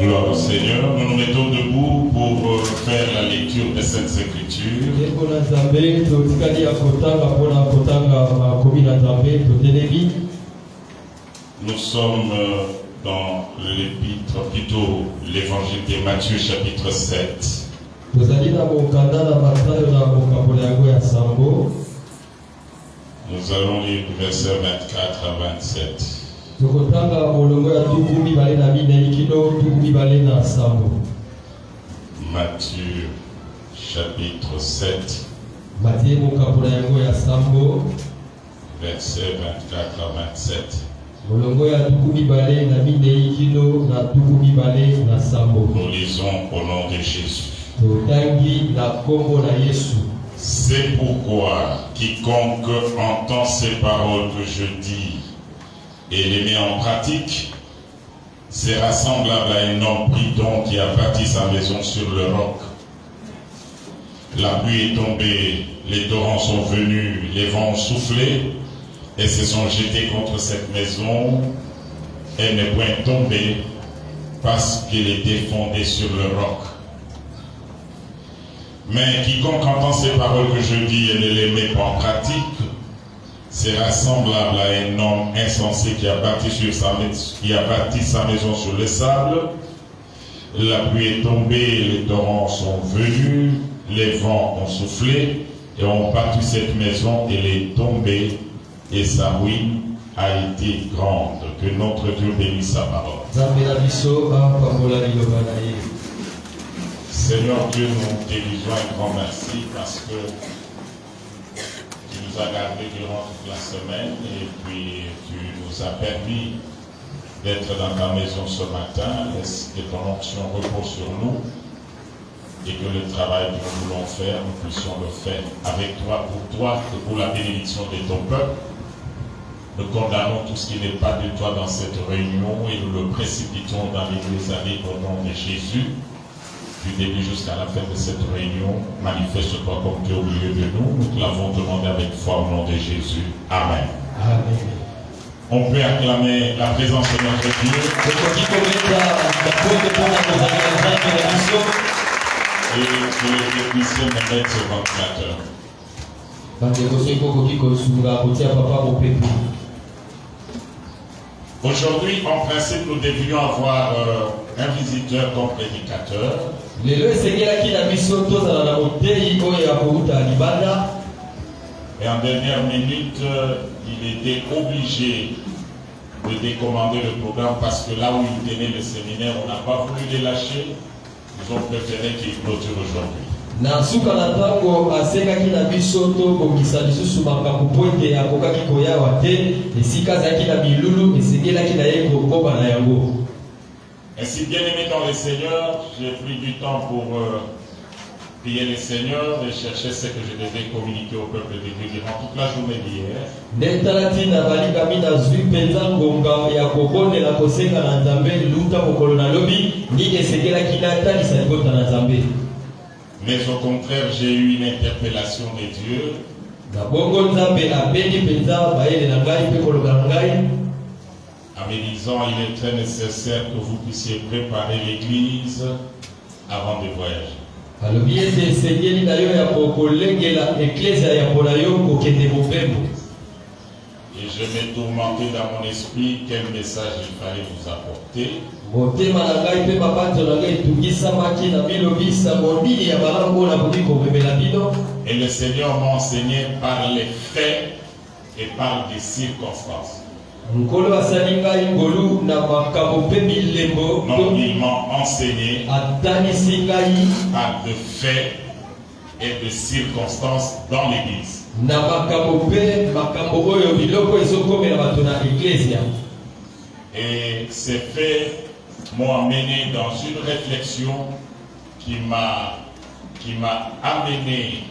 Gloire au Seigneur. Nous nous mettons debout pour faire la lecture des Saintes Écritures. Nous sommes dans l'épître, plutôt l'évangile de Matthieu, chapitre 7. Nous allons lire du verset 24 à 27. Matthieu chapitre 7, verset 24 à 27. Nous lisons au nom de Jésus. C'est pourquoi quiconque entend ces paroles que je dis et les met en pratique sera semblable à un homme prudent qui a bâti sa maison sur le roc. La pluie est tombée, les torrents sont venus, les vents ont soufflé et se sont jetés contre cette maison. Elle n'est point tombée parce qu'elle était fondée sur le roc. Mais quiconque entend ces paroles que je dis et ne les met pas en pratique sera semblable à un homme insensé qui a bâti sa maison sur le sable. La pluie est tombée, les torrents sont venus, les vents ont soufflé et ont battu cette maison, elle est tombée et sa ruine a été grande. Que notre Dieu bénisse sa parole. Seigneur Dieu, nous te disons un grand merci parce que tu nous as gardés durant toute la semaine et puis tu nous as permis d'être dans ta maison ce matin. Laisse que ton onction repose sur nous et que le travail que nous voulons faire, nous puissions le faire avec toi et pour la bénédiction de ton peuple. Nous condamnons tout ce qui n'est pas de toi dans cette réunion et nous le précipitons dans l'église avec au nom de Jésus. Du début jusqu'à la fin de cette réunion, manifeste-toi comme tu es au milieu de nous. Nous te l'avons demandé avec foi au nom de Jésus. Amen. Amen. On peut acclamer la présence de notre Dieu. Et que les techniciens me mettent sur ventilateur. Aujourd'hui, en principe, nous devions avoir un visiteur comme prédicateur. Et en dernière minute, il était obligé de décommander le programme parce que là où il tenait le séminaire, on n'a pas voulu les lâcher. Ils ont préféré qu'il clôture aujourd'hui. Ainsi, bien aimé dans le Seigneur, j'ai pris du temps pour prier le Seigneur et chercher ce que je devais communiquer au peuple de Dieu durant toute la journée d'hier. Mais au contraire, j'ai eu une interpellation de Dieu. En me disant, il est très nécessaire que vous puissiez préparer l'église avant de voyager. Et je m'ai tourmenté dans mon esprit quel message il fallait vous apporter. Et le Seigneur m'a enseigné par les faits et par des circonstances. Non, il m'a enseigné par de faits et de circonstances dans l'église. Et ces faits m'ont amené dans une réflexion qui m'a amené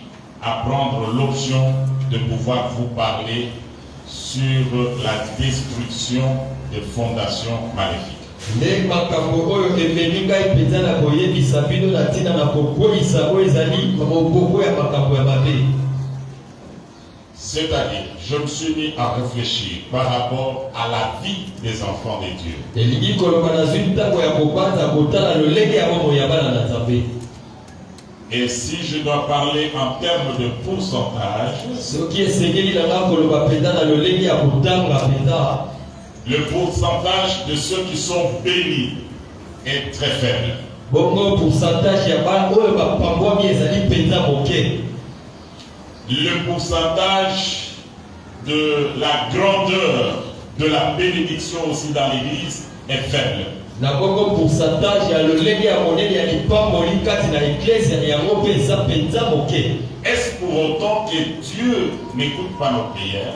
à prendre l'option de pouvoir vous parler sur la destruction des fondations maléfiques. C'est-à-dire, je me suis mis à réfléchir par rapport à la vie des enfants de Dieu. Et si je dois parler en termes de pourcentage, le pourcentage de ceux qui sont bénis est très faible. Le pourcentage de la grandeur de la bénédiction aussi dans l'église est faible. Est-ce pour autant que Dieu n'écoute pas nos prières?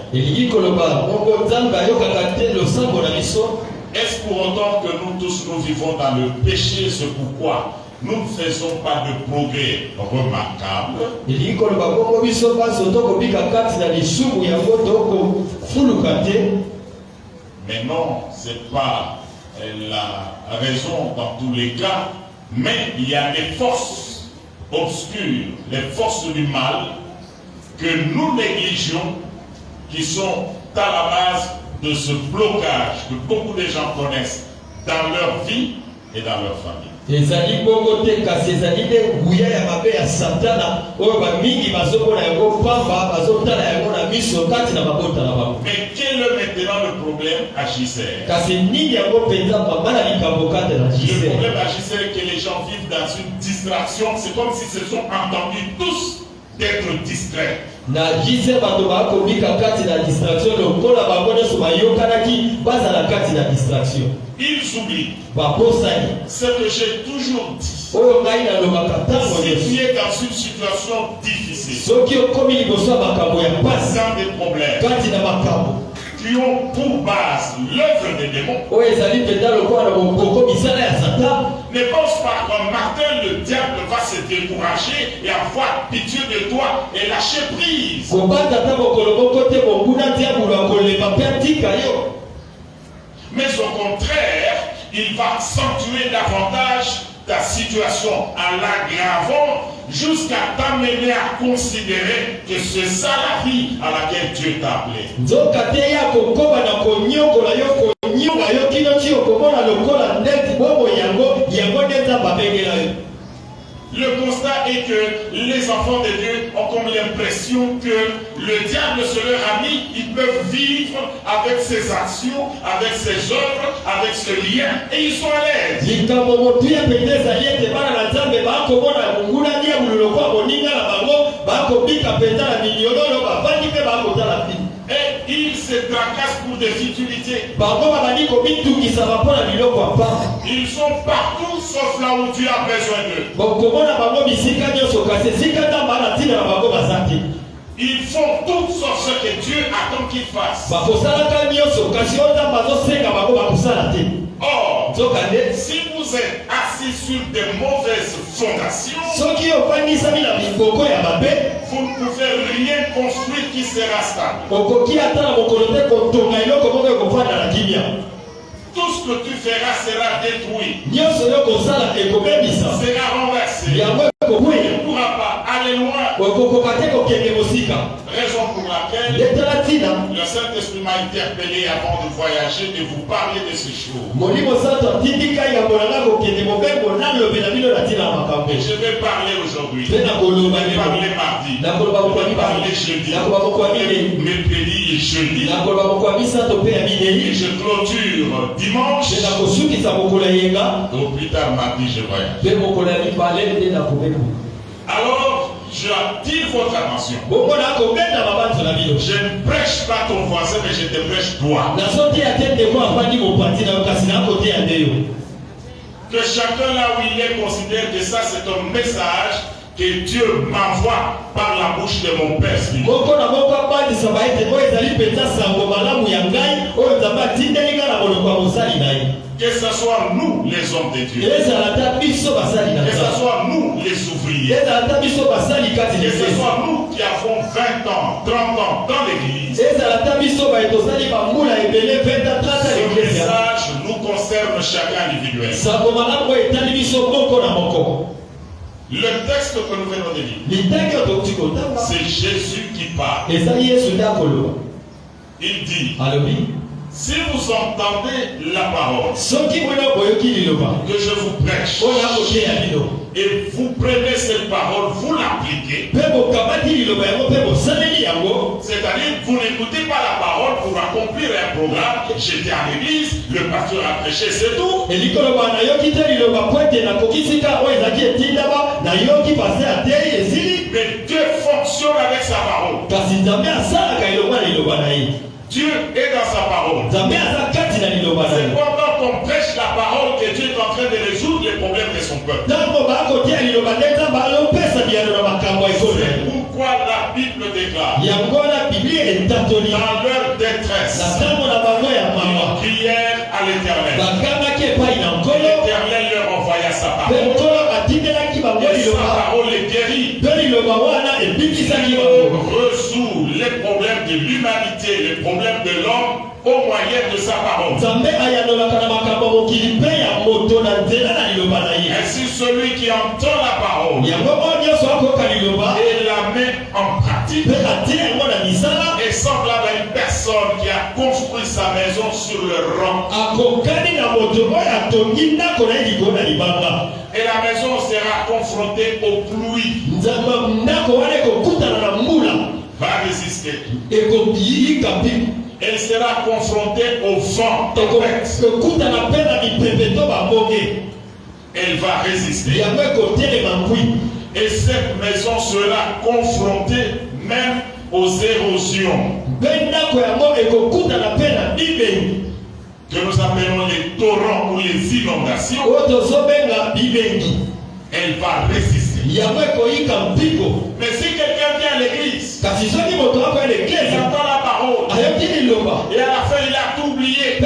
Est-ce pour autant que nous tous nous vivons dans le péché? C'est pourquoi nous ne faisons pas de progrès remarquable. Mais non, ce n'est pas la raison dans tous les cas, mais il y a des forces obscures, les forces du mal que nous négligeons, qui sont à la base de ce blocage que beaucoup de gens connaissent dans leur vie et dans leur famille. Mais quel est maintenant le problème à JCR? Le problème à JCR est que les gens vivent dans une distraction. C'est comme s'ils se sont entendus tous d'être distraits. Ils oublient ce que j'ai toujours dit. Si tu es dans une situation difficile, dans des problèmes qui ont pour base l'œuvre des démons, ne pense pas qu'un matin le diable va se décourager et avoir pitié de toi et lâcher prise. Mais au contraire, il va accentuer davantage ta situation en l'aggravant jusqu'à t'amener à considérer que c'est ça la vie à laquelle Dieu t'a appelé. Le constat est que les enfants de Dieu ont comme l'impression que le diable se leur a mis, ils peuvent vivre avec ses actions, avec ses œuvres, avec ce lien, et ils sont à l'aise. Et ils se tracassent pour des futilités. Ils sont partout sauf là où tu as besoin d'eux. Ils font tout sauf ce que Dieu attend qu'ils fassent. Or, si vous êtes assis sur de mauvaises fondations, vous ne pouvez rien construire qui sera stable. Tout ce que tu feras sera détruit, sera renversé. Il ne pourra pas aller loin. Raison pour laquelle le Saint-Esprit m'a interpellé avant de voyager de vous parler de ces choses. Et je vais parler aujourd'hui. Je vais parler mardi. Je vais parler jeudi. Mercredi et jeudi. Et je clôture dimanche. Au plus tard mardi, je voyage. Alors, j'attire votre attention. Je ne prêche pas ton voisin, mais je te prêche toi. Que chacun là où il est considère que ça c'est un message que Dieu m'envoie par la bouche de mon Père. Que ce soit nous les hommes de Dieu. Que ce soit nous les ouvriers. Que ce soit nous qui avons 20 ans, 30 ans dans l'église. Ce message nous concerne chacun individuellement. Le texte que nous venons de lire, c'est Jésus qui parle. Il dit, si vous entendez la parole que je vous prêche et vous prenez cette parole, vous l'appliquez, c'est-à-dire vous n'écoutez pas la parole pour accomplir un programme. J'étais à l'église, le pasteur a prêché, c'est tout. Mais Dieu fonctionne avec sa parole. Dieu est dans sa parole. C'est pendant qu'on prêche la parole que Dieu est en train de résoudre les problèmes de son peuple. C'est pourquoi la Bible déclare, dans leur détresse, ils prièrent à l'Éternel. L'Éternel leur envoya sa parole. Et sa parole les guérit. Résout les problèmes de l'humanité, les problèmes de l'homme au moyen de sa parole. Ainsi celui qui entend la parole et la met en pratique est semblable à une personne qui a construit sa maison sur le roc. Et la maison sera confrontée aux pluies. Va résister. Elle sera confrontée au vent. Elle va résister. Et cette maison sera confrontée même aux érosions. Que nous appelons les torrents ou les inondations. Elle va résister. Mais si quelqu'un vient à l'église, il entend la parole, et à la fin il a tout oublié, et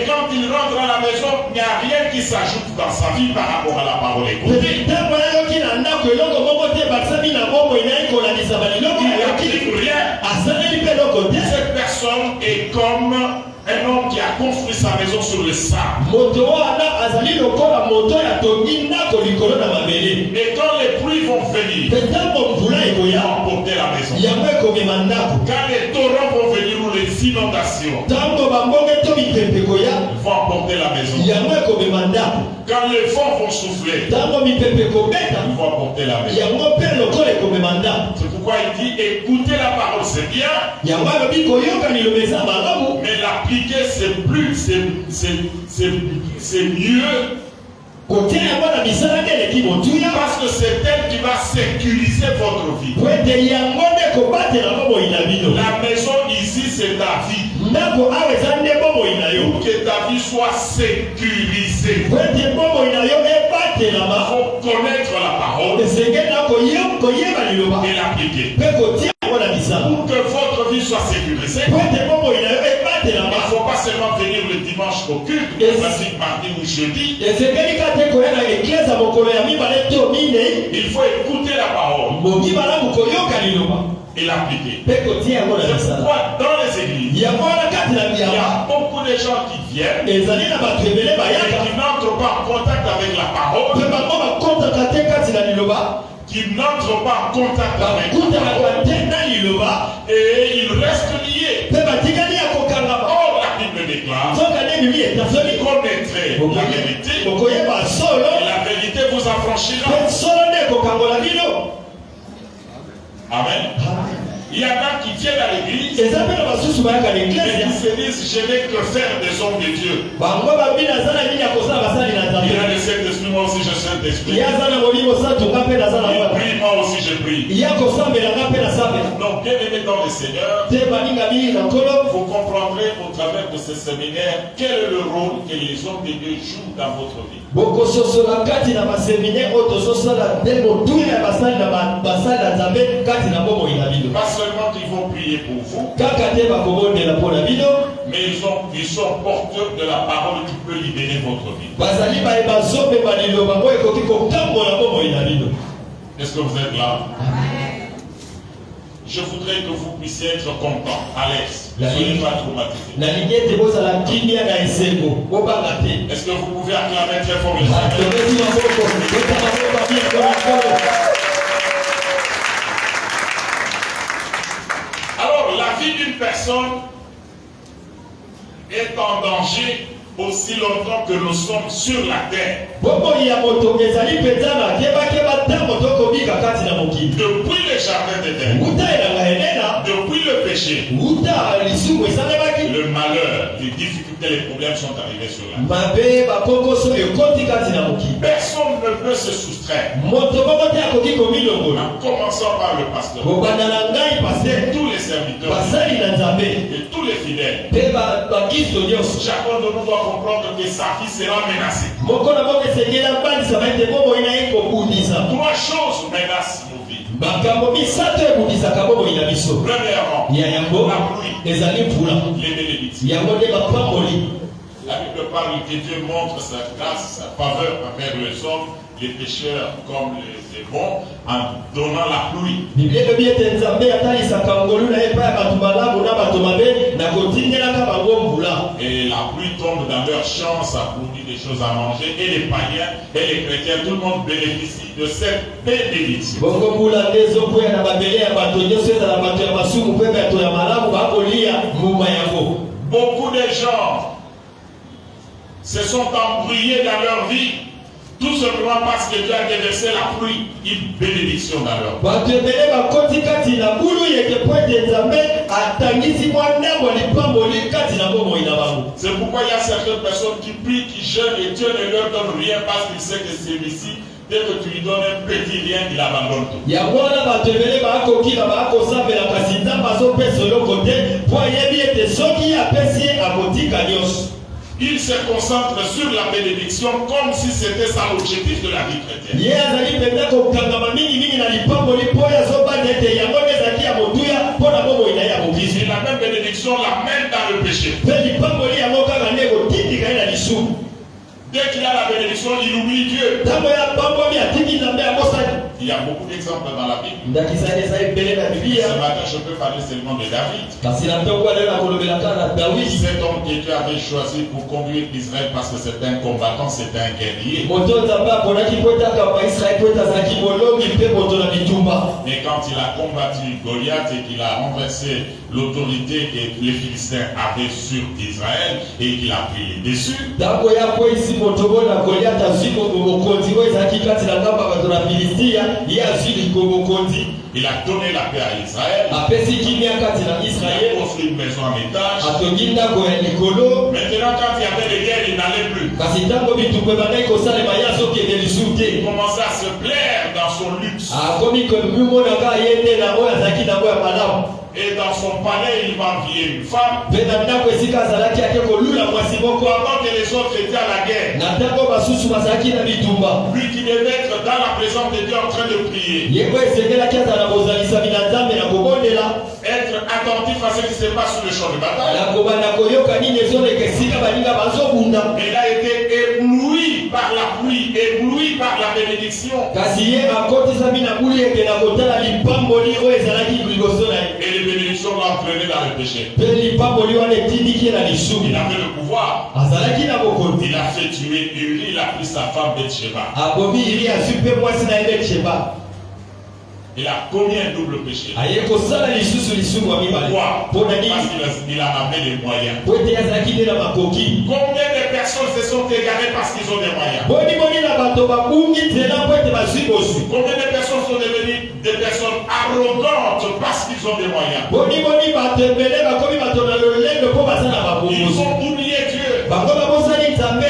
quand il rentre à la maison, il n'y a rien qui s'ajoute dans sa vie par rapport à la parole écoutée. Il n'applique rien. Cette personne est comme un homme qui a construit sa maison sur le sable. Et quand les pluies vont venir, ils vont emporter la maison. Quand les torrents vont venir ou les inondations, ils vont emporter la maison. Quand les vents vont souffler, ils vont emporter la maison. C'est pourquoi il dit écouter la parole c'est bien, mais l'appliquer c'est plus, c'est mieux. Parce que c'est elle qui va sécuriser votre vie. La maison ici c'est ta vie. Pour que ta vie soit sécurisée, il faut connaître la parole et l'appliquer. Pour que votre vie soit sécurisée, il ne faut pas seulement venir le dimanche au culte, le mardi ou jeudi. Il faut écouter la parole et l'appliquer. C'est pourquoi dans les églises, il y a beaucoup de gens qui viennent et qui n'entrent pas en contact avec la parole, qui n'entrent pas en contact avec la parole, et ils restent liés. Or, la Bible déclare, vous connaîtrez la vérité, et la vérité vous affranchira. Amen. Il y en a qui viennent à l'église et qui se disent je n'ai que faire des hommes de Dieu. Il a le Saint-Esprit, moi aussi je suis Saint-Esprit. Il prie, moi aussi je prie. Donc bien aimé dans le Seigneur, vous comprendrez au travers de ce séminaire quel est le rôle que les hommes de Dieu jouent dans votre vie. Pas seulement qu'ils vont prier pour vous, mais ils sont porteurs de la parole qui peut libérer votre vie. Est-ce que vous êtes là? Je voudrais que vous puissiez être content, à l'aise. Soyez pas traumatisés. Est-ce que vous pouvez acclamer très fort le Seigneur? Alors, la vie d'une personne est en danger aussi longtemps que nous sommes sur la terre. Depuis le jardin d'Éden, depuis le péché, le malheur, les difficultés, les problèmes sont arrivés sur la terre. Personne ne peut se soustraire. En commençant par le pasteur, tous les serviteurs et tous les fidèles. Chacun de nous doit comprendre que sa vie sera menacée. Trois choses menacent nos vies. Premièrement, la pluie, les bénédictions. La Bible parle que Dieu montre sa grâce, sa faveur envers les hommes, les pécheurs comme les bons, en donnant la pluie. Et la pluie tombe dans leur champ, ça produit des choses à manger, et les païens et les chrétiens, tout le monde bénéficie de cette bénédiction. Beaucoup de gens se sont embrouillés dans leur vie, tout simplement parce que Dieu a déversé la pluie, une bénédiction dans leur vie. C'est pourquoi il y a certaines personnes qui prient, qui jeûnent et Dieu ne leur donne rien parce qu'il sait que celui-ci, dès que tu lui donnes un petit rien, il abandonne tout. Il se concentre sur la bénédiction comme si c'était ça l'objectif de la vie chrétienne. Et la même bénédiction l'amène dans le péché. Dès qu'il a la bénédiction, il oublie Dieu. Il y a beaucoup d'exemples dans la Bible. Ce matin, je peux parler seulement de David. Cet homme que Dieu avait choisi pour conduire Israël parce que c'était un combattant, c'était un guerrier. Mais quand il a combattu Goliath et qu'il a renversé l'autorité que les Philistins avaient sur Israël et qu'il a pris les dessus, il a donné la paix à Israël. Il a construit une maison en étage. Maintenant, quand il y avait des guerres, il n'allait plus. Il commençait à se plaire dans son luxe. Et dans son palais, il m'enviait une femme. Pendant que les autres étaient à la guerre, lui qui devait être dans la présence de Dieu en train de prier, être attentif à ce qui se passe sur le champ de bataille, il a été ébloui par la pluie, ébloui par la bénédiction. Et les bénédictions l'ont entraîné dans le péché. Il avait le pouvoir. Il a fait tuer Uri, il a pris sa femme Bathsheba. Il a commis un double péché. Pourquoi? Parce qu'il a amené les moyens. Combien de personnes se sont égarées parce qu'ils ont des moyens? Combien de personnes sont devenues des personnes arrogantes parce qu'ils ont des moyens? Ils ont oublié Dieu.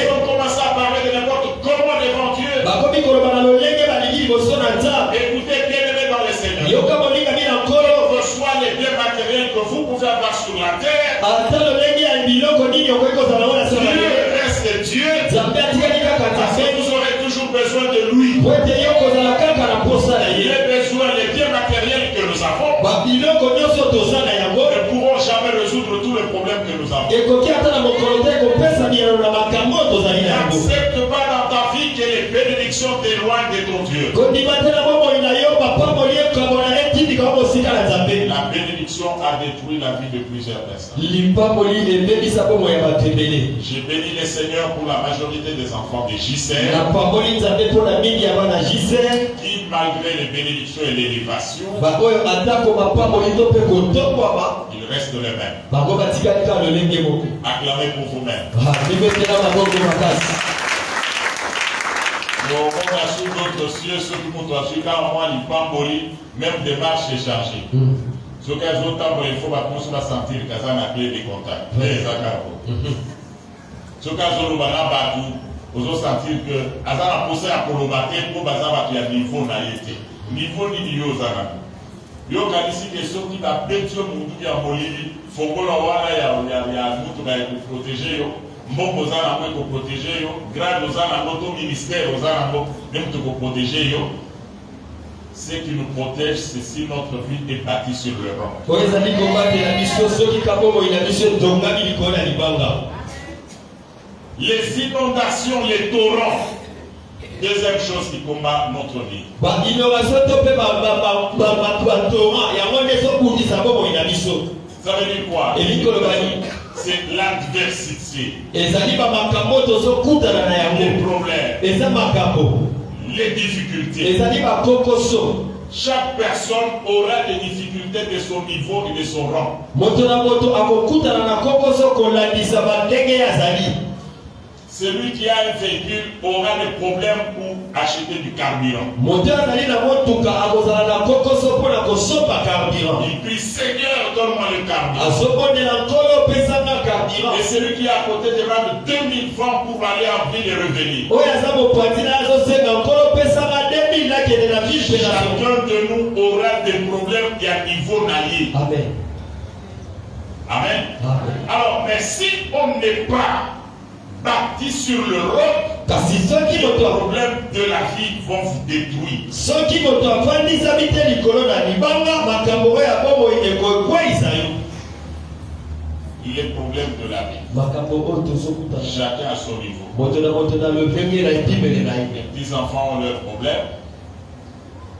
Ils ont commencé à parler de n'importe comment devant Dieu. Écoutez, bien aimé dans le Seigneur, quels que soient les biens matériels que vous pouvez avoir sur la terre, Dieu reste Dieu. Parce que vous aurez toujours besoin de lui. Il a besoin des biens matériels que nous avons. Nous ne pourrons jamais résoudre tous les problèmes que nous avons. N'accepte pas dans ta vie que les bénédictions t'éloignent de ton Dieu. La bénédiction a des détruit la vie de plusieurs personnes. J'ai béni le Seigneur pour la majorité des enfants de JCR qui, malgré les bénédictions et l'élévation, ils restent les mêmes. Acclamez pour vous-même. On a sur d'autres cieux, ceux qui m'ont assuré, car moi, ils pas mourir, même des marches est chargées. Ce qu'elles ont tant, il faut qu'on se sentir qu'elles ont appelé des contacts. Les accords. Ce qu'elles ont battu, vous ont senti que elles ont poussé à pour le battre pour baser à niveau naïté. Niveau ni niveau zana. Yo quand ici question qui va pétrir mon qui a molili, faut que l'on voit là il y a nous qui va protéger yo. Mbongo zana pour protéger yo, grade zana notre ministère zana même pour protéger yo. Ce qui nous protège, c'est si notre vie est bâtie sur le roc. Les inondations, les torrents. Deuxième chose qui combat notre vie. Ça veut dire quoi? C'est l'adversité. Les problèmes. Les difficultés. Chaque personne aura des difficultés de son niveau et de son rang. Celui qui a un véhicule aura des problèmes pour acheter du carburant. Il prie Seigneur, donne-moi le carburant. Et celui qui est à côté devra de 2000 francs pour aller en ville et revenir. Chacun de nous aura des problèmes qui à niveau naïf. Amen. Amen. Alors, mais si on n'est pas bâti sur le roc, les problèmes de la vie vont vous détruire. Les problèmes de la vie. Chacun à son niveau. Les petits-enfants ont leurs problèmes.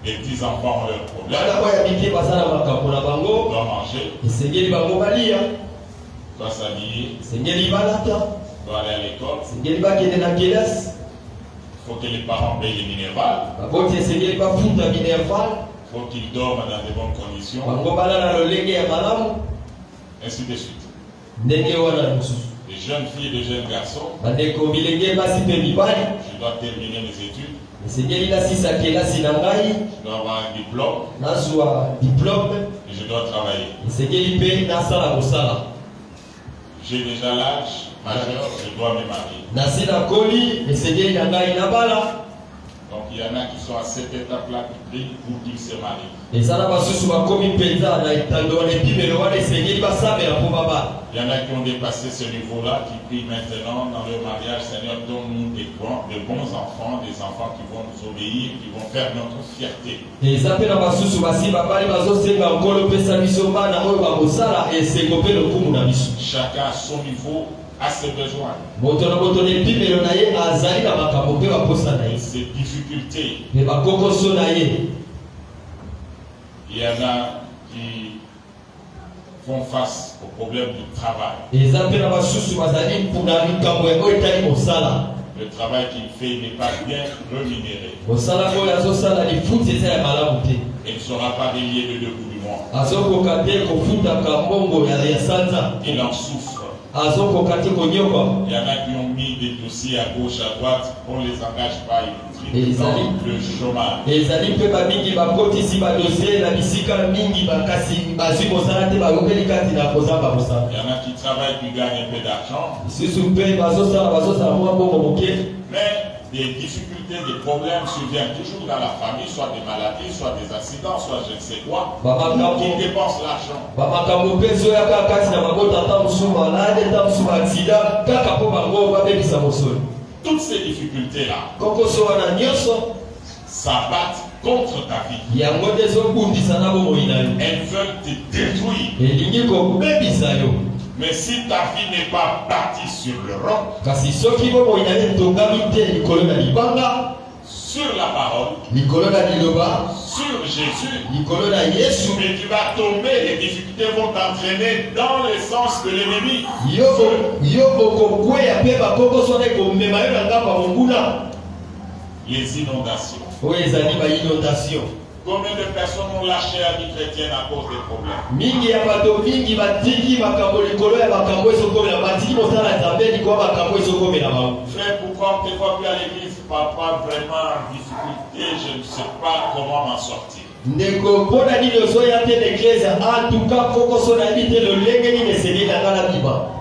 Les petits-enfants ont leurs problèmes. Doivent manger. Doivent s'habiller. Doit aller à l'école. Il faut que les parents payent les minérales. Il faut qu'ils dorment dans de bonnes conditions. Ainsi de suite. Les jeunes filles et les jeunes garçons. Je dois terminer mes études. Je dois avoir un diplôme. Et je dois travailler. J'ai déjà l'âge majeur, je dois me marier. Donc il y en a qui sont à cette étape-là qui prient pour qu'ils se marient. Il y en a qui ont dépassé ce niveau-là, qui prient maintenant dans leur mariage, Seigneur, donne-nous de bons enfants, des enfants qui vont nous obéir, qui vont faire notre fierté. Chacun à son niveau a ses besoins. Ses difficultés. Il y en a qui font face au problème du travail. Le travail qu'il fait n'est pas bien rémunéré. Il ne sera pas délié de 2 bouts du mois. Il en souffre. Il y en a qui ont mis des dossiers à gauche, à droite, on ne les engage pas, ils dans le chômage. Il y en a qui travaillent, qui gagnent un peu d'argent. Mais des difficultés, des problèmes surviennent toujours dans la famille, soit des maladies, soit des accidents, soit je ne sais quoi. Qui dépensent l'argent. Toutes ces difficultés-là s'abattent contre ta vie. Elles veulent te détruire. Mais si ta vie n'est pas bâtie sur le roc, sur la parole, sur Jésus, mais tu vas tomber, les difficultés vont t'entraîner dans le sens de l'ennemi. Les inondations. Combien de personnes ont lâché la vie chrétienne à cause des problèmes? Frère, pourquoi on ne te voit plus à l'église? Papa, vraiment en difficulté, je ne sais pas comment m'en sortir.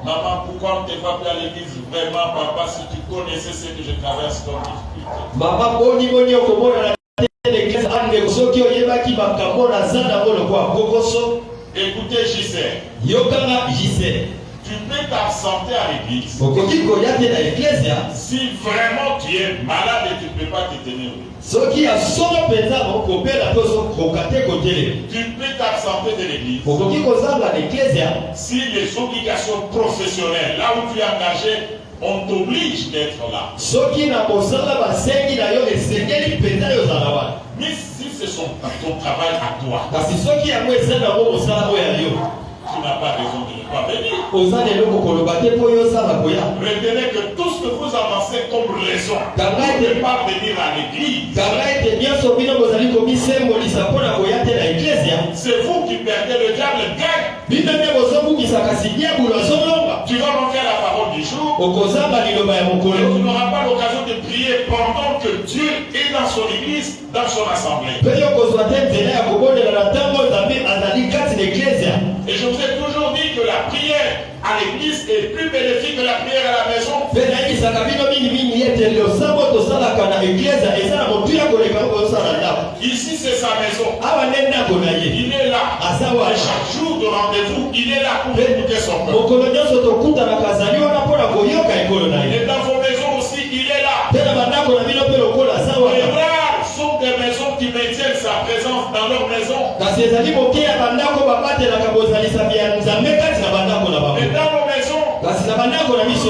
Maman, pourquoi on ne te voit plus à l'église? Vraiment, papa, si tu connaissais ce que je traverse comme difficulté. Écoutez, Gisèle. Tu peux t'absenter à l'église. Si vraiment tu es malade et tu ne peux pas te tenir. Tu peux t'absenter de l'église. Si les obligations professionnelles, là où tu es engagé, on t'oblige d'être là. Mais si c'est ton travail à toi, tu n'as pas raison de ne pas venir. Retenez que tout ce que vous avancez comme raison de ne pas venir à l'église, c'est vous qui perdez, le diable gagne. Tu vas manquer la parole du jour. Et tu n'auras pas l'occasion de prier pendant que Dieu est dans son église, dans son assemblée. Et je vous ai toujours dit que la prière à l'église est plus bénéfique que la prière à la maison. Ici c'est sa maison. Il est là. Et chaque jour de rendez-vous, il est là pour écouter son peuple. Et dans vos maisons aussi, il est là. Les rares sont des maisons qui maintiennent sa présence dans leur maison. Et dans nos maisons,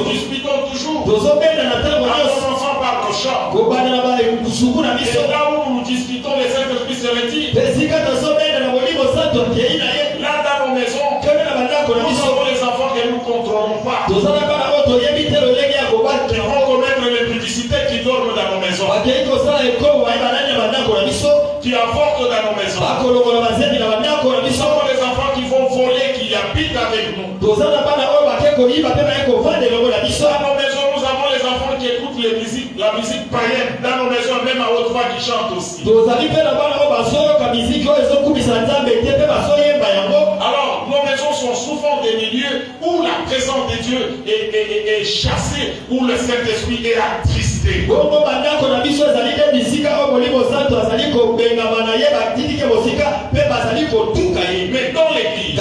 nous disputons toujours. En commençant par nos chants. Et là où nous disputons, les Saint-Esprit se retirent. Là dans nos maisons, nous avons les enfants que nous ne contrôlons pas. Qui vont commettre les publicités qui dorment dans nos maisons. Qui apportent dans nos maisons. Nous avons les enfants qui vont voler, qui habitent avec nous. Dans nos maisons, nous avons les enfants qui écoutent la musique païenne. Dans nos maisons, même à haute voix, qui chantent aussi. Alors, nos maisons sont souvent des milieux où la présence de Dieu est chassée, où le Saint-Esprit est attristé. Mais dans l'église,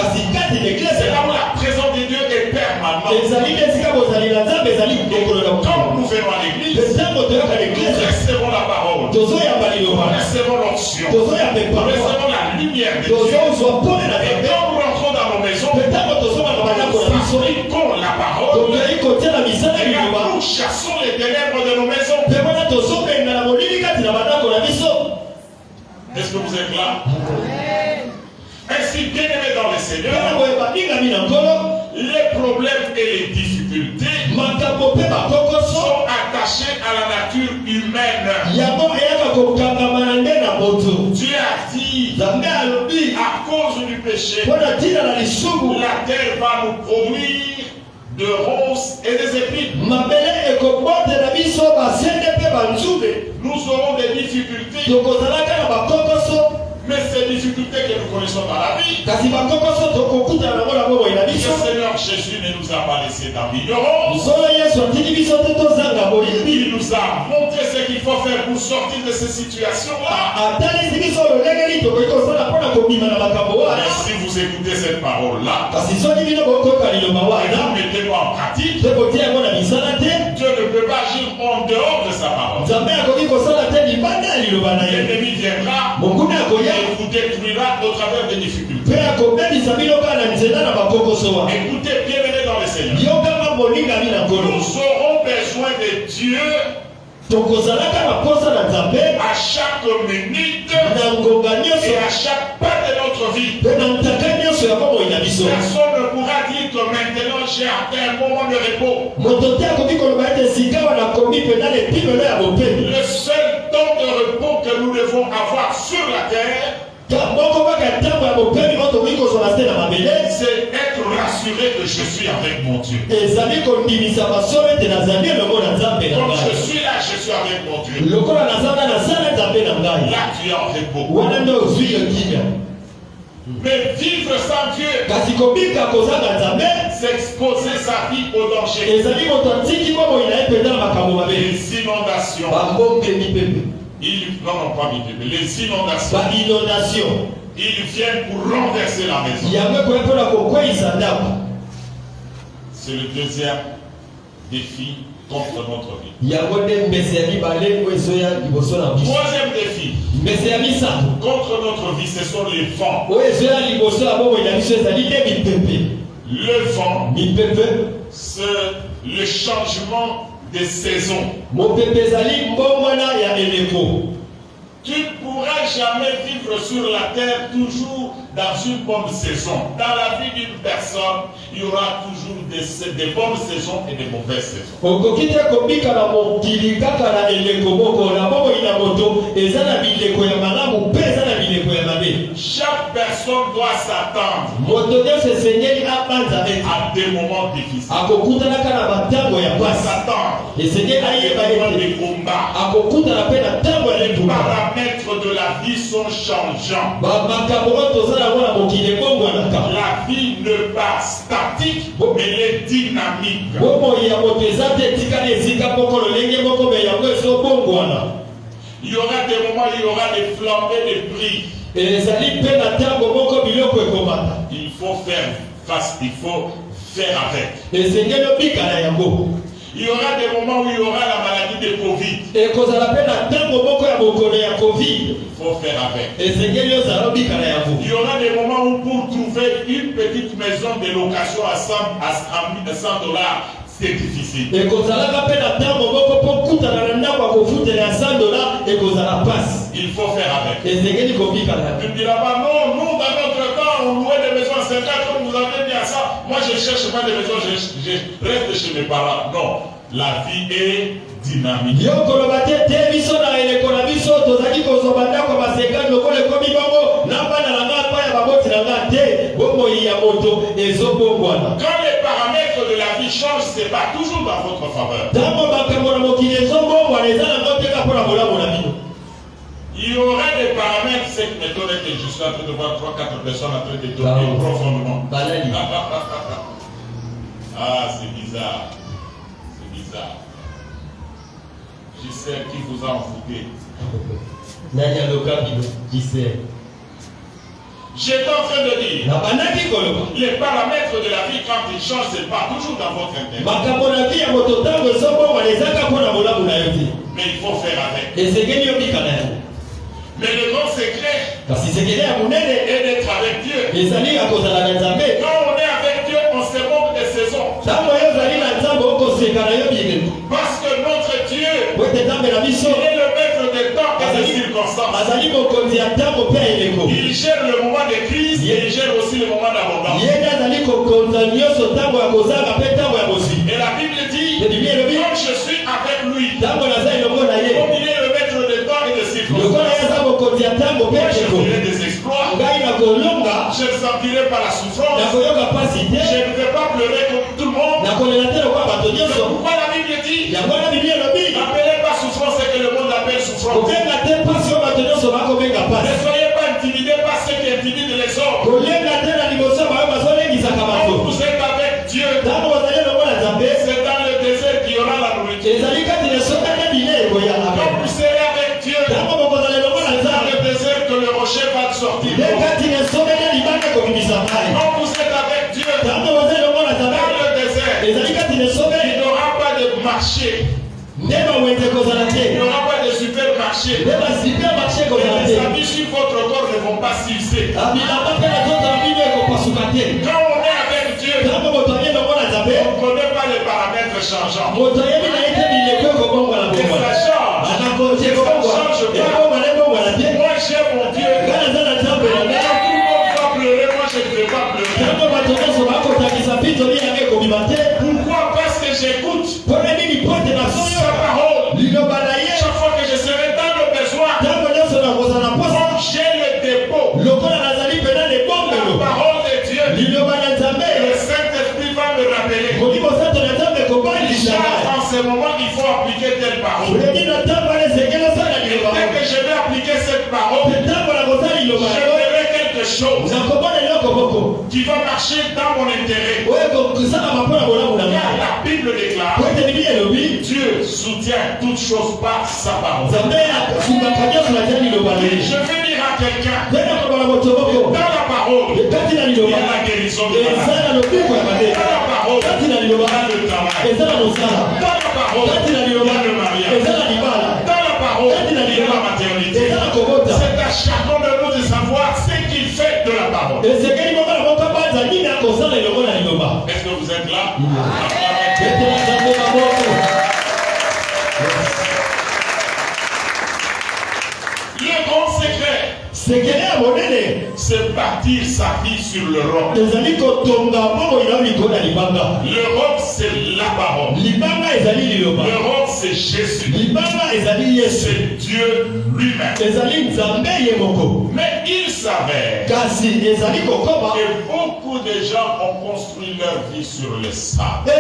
c'est là où la présence de Dieu est permanente. Quand nous venons à l'église, nous recevons la parole, nous recevons l'onction, nous recevons la lumière de Dieu. Et quand nous rentrons dans nos maisons, nous appliquons la parole et nous chassons les ténèbres de nos maisons. Est-ce que vous êtes là? Ainsi, bien aimé dans le Seigneur, les problèmes et les difficultés sont attachés à la nature humaine. Dieu a dit, à cause du péché, la terre va nous produire de ronces et des épines. Nous aurons des difficultés. Mais ces difficultés que nous connaissons dans la vie, le Seigneur Jésus ne nous a pas laissé dans l'ignorance. Il nous a montré ce qu'il faut faire pour sortir de ces situations-là. Et si vous écoutez cette parole-là, et vous mettez en pratique, Dieu ne peut pas agir en dehors de sa parole. L'ennemi viendra et vous détruira au travers des difficultés. Écoutez, bienvenue dans le Seigneur. Nous aurons besoin de Dieu à chaque minute et à chaque pas de notre vie. Personne ne pourra dire que maintenant j'ai atteint un moment de repos. Le seul temps de repos que nous devons avoir sur la terre, c'est être rassuré que je suis avec mon Dieu. Quand je suis là, je suis avec mon Dieu. Là, tu es en repos. Mais vivre sans Dieu, c'est exposer sa vie au danger. Les inondations. Les inondations. Ils viennent pour renverser la maison. C'est le deuxième défi contre notre vie. Troisième défi contre notre vie, ce sont les vents. Le vent, c'est le changement des saisons. Tu ne pourras jamais vivre sur la terre toujours dans une bonne saison. Dans la vie d'une personne, il y aura toujours des bonnes saisons et des mauvaises saisons. Chaque personne doit s'attendre à des moments difficiles. Doit s'attendre à des moments de combat. Les paramètres de la vie sont changeants. La vie ne pas statique, mais elle est dynamique. Il y aura des moments, il y aura des flambées de prix. Il faut faire face, il faut faire avec. Il y aura des moments où il y aura la maladie de Covid. Il faut faire avec. Il y aura des moments où pour trouver une petite maison de location à $100, c'est difficile. Il faut faire avec. Tu ne diras pas non, nous dans notre temps on louait des maisons à 50 ans, vous avez mis à ça. Moi je ne cherche pas des maisons, je reste chez mes parents. Non, la vie est dynamique. Quand les paramètres de la vie changent, ce n'est pas toujours dans votre faveur. Il y aura des paramètres, cette méthode est je suis en train de voir 3-4 personnes en train de tourner profondément. Ah, c'est bizarre. C'est bizarre. Je sais qui vous a envoûté. J'étais en train de dire, les paramètres de la vie quand ils changent, ce n'est pas toujours dans votre intérêt. Mais il faut faire avec. Mais le grand secret est d'être avec Dieu. Quand on est avec Dieu, on se moque des saisons. Parce que notre Dieu, il est le maître des temps et des circonstances. Il gère le moment de crise et il gère aussi le moment d'abondance. Et la Bible dit, quand je suis avec lui, comme il est le maître des temps et des circonstances, moi je ferai des exploits, je ne sentirai pas la souffrance, je ne vais pas pleurer comme tout le monde. C'est pourquoi la Bible dit, n'appelez pas souffrance ce que le monde appelle souffrance. Ne soyez pas intimidés par ceux qui intimident les hommes. Quand vous êtes avec Dieu, c'est dans le désert qu'il y aura la nourriture. Quand vous serez avec Dieu, c'est dans le désert que le rocher va sortir. Quand vous êtes avec Dieu, dans le désert, il n'y aura pas de marché. Il n'y aura pas de supermarché. Les habits sur votre corps ne vont pas s'user. Quand on est avec Dieu, on ne connaît pas les paramètres changeants. Et ça change. ce moment, il faut appliquer telle parole. Et dès que je vais appliquer cette parole, je verrai quelque chose qui va marcher dans mon intérêt. Car la Bible déclare, Dieu soutient toutes choses par sa parole. Je vais dire à quelqu'un, dans la parole, il y a la guérison de malade. Dans la parole, il y a le travail. Dans la parole, il y a le mariage. Dans la parole, il y a la maternité. C'est à chacun de nous de savoir ce qu'il fait de la parole. Est-ce que vous êtes là? Le grand secret, c'est bâtir sa vie sur le roc. Le roc, c'est la parole. Le roc, c'est Jésus. C'est Dieu lui-même. Mais il s'avère que beaucoup de gens ont construit leur vie sur le sable.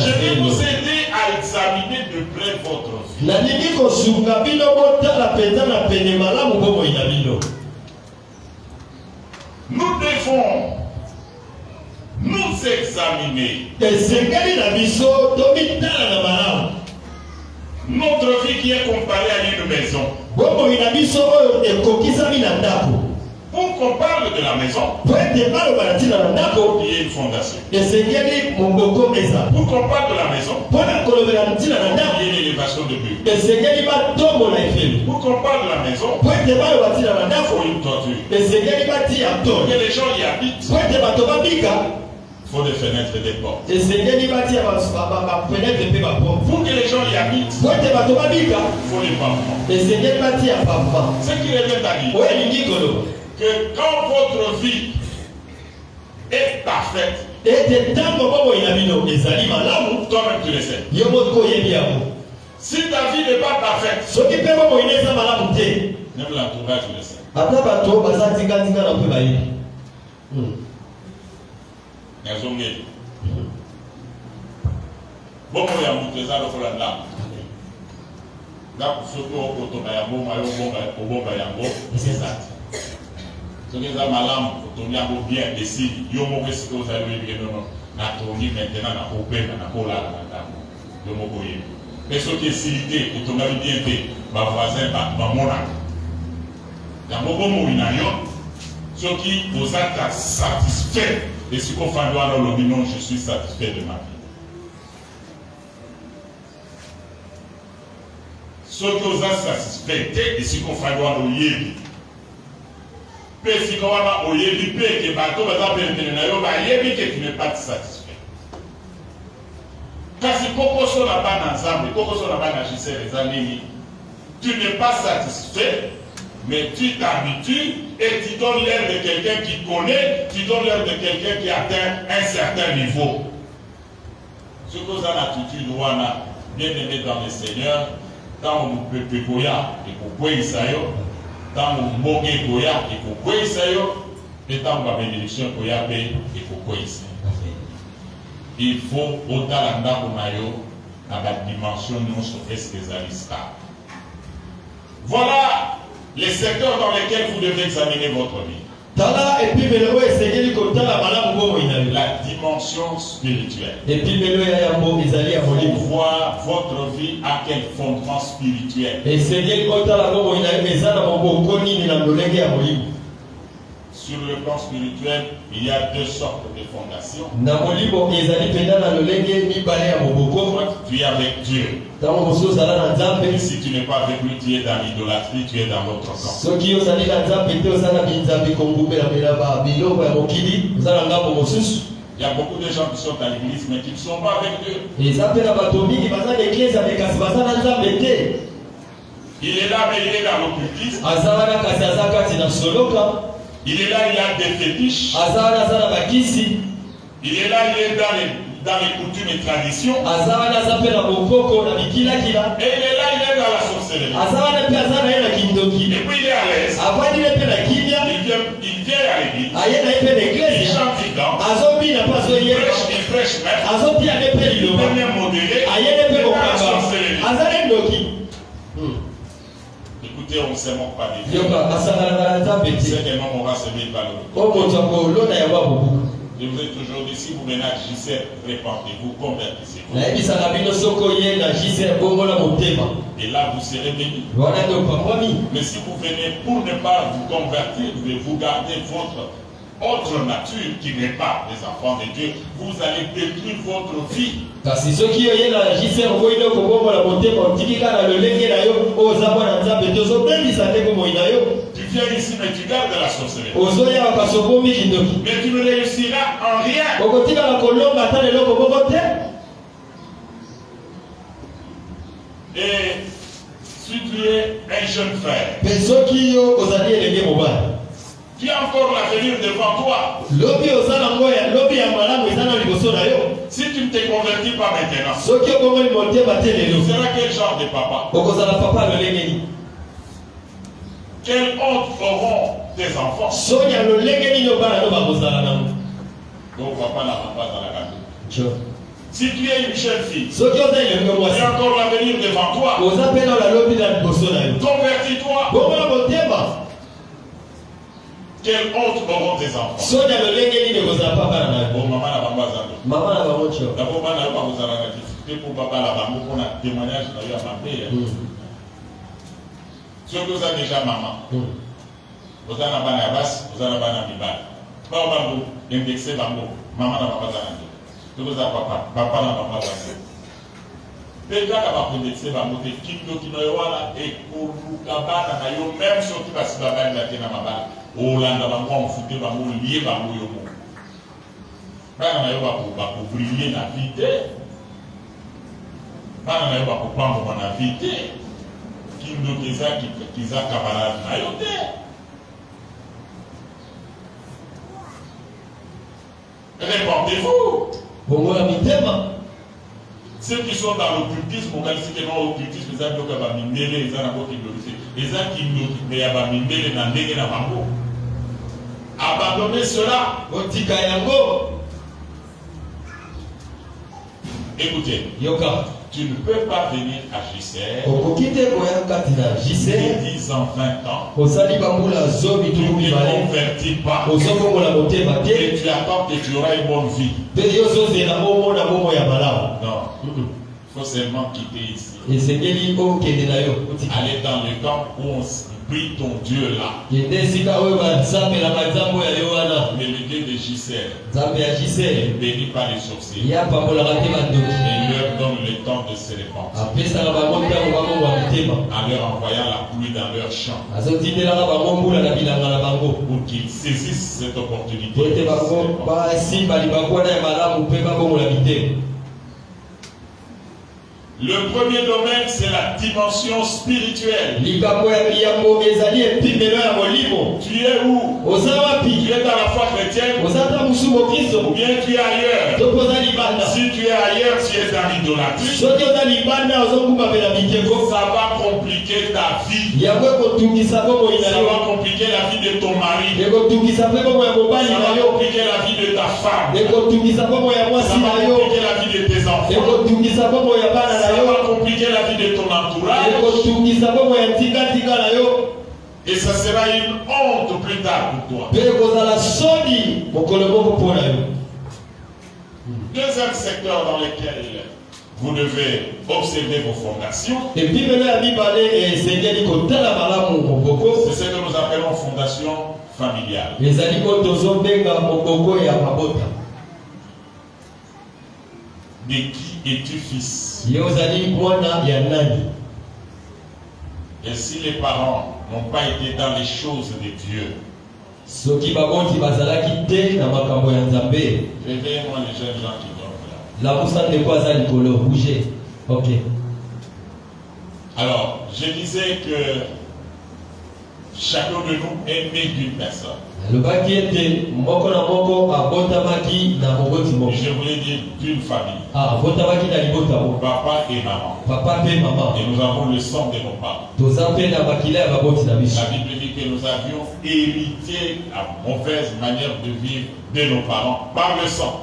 Je vais vous aider à examiner de près votre vie. Nous devons nous examiner notre vie qui est comparée à une maison. Pour qu'on parle de la maison, il y a une fondation. Pour qu'on parle de la maison, il y a une élévation de but. Pour qu'on parle de la maison, il faut une toiture. Pour que les gens y habitent, il faut des fenêtres et des portes. Pour que les gens y habitent, il faut les pavements. Ce qui revient à dire que quand votre vie est parfaite, toi-même tu le sais. Si ta vie n'est pas parfaite, même l'entourage tu le sais. Bon, il y a un trésor pour la dame. Là, surtout au c'est ça. Ce qui est malam, il y a bien décidé, il y a un moment où vous allez maintenant, mais ce qui est silité, vous avez bien fait, ma voisin, ma monarque. Il y a un moment où il y a ce qui vous a satisfait. Et ce qu'on fait dans le non, je suis satisfait de ma vie. Ce qui vous a satisfait, et ce qu'on fait dans le yébi. Mais si on a au yébi, que bateau va yébi que tu n'es pas satisfait. Car si Coco n'a pas ensemble, Coco n'a pas agissé les amis, tu n'es pas satisfait. Mais tu t'habitues et tu donnes l'air de quelqu'un qui connaît, tu donnes l'air de quelqu'un qui atteint un certain niveau. Ce que vous avez l'attitude, bien aimé dans le Seigneur, tant vous pouvez goya et vous pouvez isayo, tant vous moguez goya et vous pouvez isayo, et tant vous avez bénédiction goya et vous pouvez isayo. Il faut autant l'anda konayo à la dimension non est-ce que stable. Voilà les secteurs dans lesquels vous devez examiner votre vie. La dimension spirituelle. Pour voir votre vie à quel fondement spirituel. Sur le plan spirituel, il y a deux sortes de fondations. Tu es avec Dieu. Et si tu n'es pas avec lui, tu es dans l'idolâtrie, tu es dans l'autre camp. Il y a beaucoup de gens qui sont à l'église, mais qui ne sont pas avec Dieu. Il est là, mais il est dans l'occultisme. Il est là, il a des fétiches. Il est là, il est dans les coutumes et traditions. Et il est là, il est dans la sorcellerie. Et puis il est à l'aise. Il vient à l'église. Il chante, il danse. Il prêche même. Il devient modéré. Écoutez, on ne se moque pas des Dieu. C'est qu'un homme aura se mettre valorisé. Je vous ai toujours dit, si vous venez à JCR, répandez-vous, convertissez-vous. Et là, vous serez bénis. Mais si vous venez pour ne pas vous convertir, vous gardez votre autre nature qui n'est pas des enfants de Dieu, vous allez détruire votre vie. Tu viens ici, mais tu gardes la sorcellerie. Mais tu ne réussiras en rien. Et si tu es un jeune frère, tu as encore l'avenir devant toi. Si tu ne te convertis pas maintenant, tu seras quel genre de papa? Quelle honte auront tes enfants? Si tu es une jeune fille, tu as encore l'avenir devant toi. Convertis-toi. Quelle honte auront tes enfants? Ceux qui ont déjà maman, vous avez un banabas, vous avez un banabibal. Pas au bambou, indexé bambou, maman n'a pas besoin. Vous avez papa, papa n'a pas besoin. Déjà, quand vous indexez bambou, vous avez qui et pour vous, même surtout parce que vous avez un bambou. Olanda bango mfuté bango lié bango yomo. Bana na yo ba briller na vie. Bana na yo ba prendre na vie. Kindo kiza camarade na yo te. Répondez-vous. Bongo la mitema. Ceux qui sont dans l'occultisme, on dit que non l'occultisme, ils ont dit que bamindele, ils ont encore qu'ils ils ont qui mais ya bamindele na ndenge na bango. Abandonnez cela. Écoutez, tu ne peux pas venir à JCR 10 ans, 20 ans. Tu ne te convertis pas. Et tu attends que tu auras une bonne vie. Non. Il faut seulement quitter ici. Aller dans le camp où on prie ton Dieu là. Mais le Dieu de JCR béni par les sorciers. Et leur donne le temps de se répandre. En leur envoyant la pluie dans leur champ. Pour qu'ils saisissent cette opportunité. Le premier domaine, c'est la dimension spirituelle. Tu es où? Tu es dans la foi chrétienne? Ou bien tu es ailleurs? Si tu es ailleurs, tu es dans l'idolâtrie. Ça va compliquer ta vie. Ça va compliquer la vie de ton mari. Ça va compliquer la vie de ta femme. Ça va compliquer la vie de tes enfants. Ça va compliquer la vie de ton entourage. Et ça sera une honte plus tard pour toi. Deuxième secteur dans lequel vous devez observer vos fondations. C'est ce que nous appelons fondation familiale. De qui es-tu fils? Et si les parents n'ont pas été dans les choses de Dieu, réveillez-moi les jeunes gens qui dorment là. Alors, je disais que chacun de nous est né d'une personne. Je voulais dire d'une famille. Papa et maman. maman. Et nous avons le sang de nos parents. La Bible dit que nous avions hérité la mauvaise manière de vivre de nos parents par le sang.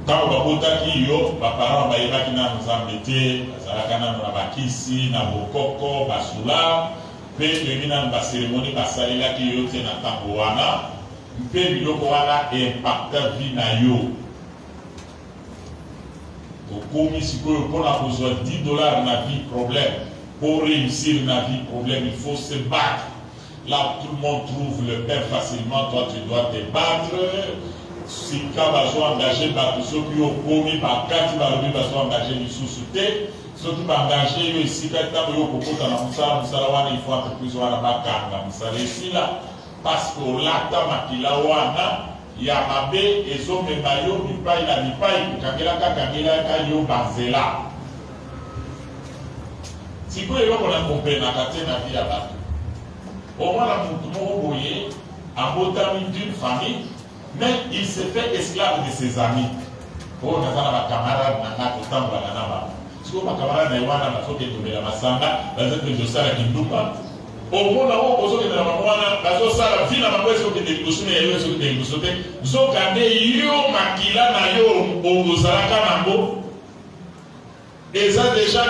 Quand babotaki yo baparents bayebaki na nzambe te bazalaka nano na bakisi na bokoko basula mpe toyebi nano baseremonie basalelaki yo te na ntango wana mpe biloko wana impacta vie na yo okomi sikoyo mpona kozwa $10 na vie problème. Pour réussir na vie problème il faut se battre. Là tout le monde trouve le pain facilement, toi tu dois te battre. Si quand bazo engagé bato soki okomi bakati balobi bazo engagé lisusu te soki baengagé yo esika ntango yo kokota na mosala wana il faut entreprise wana bakanga mosala esila parce que olata makila wana ya mabe ezomema yo bipai na bipai kokangelaka yo banzela sikoyo eloko na kompenaka te na vie ya bato omwana motu moko boye abotami d'une famille. Mais il s'est fait esclave de ses amis. Oh, nous avons des camarades, nous avons des camarades. Si vous avez des camarades, nous avons des camarades, nous avons des camarades, nous avons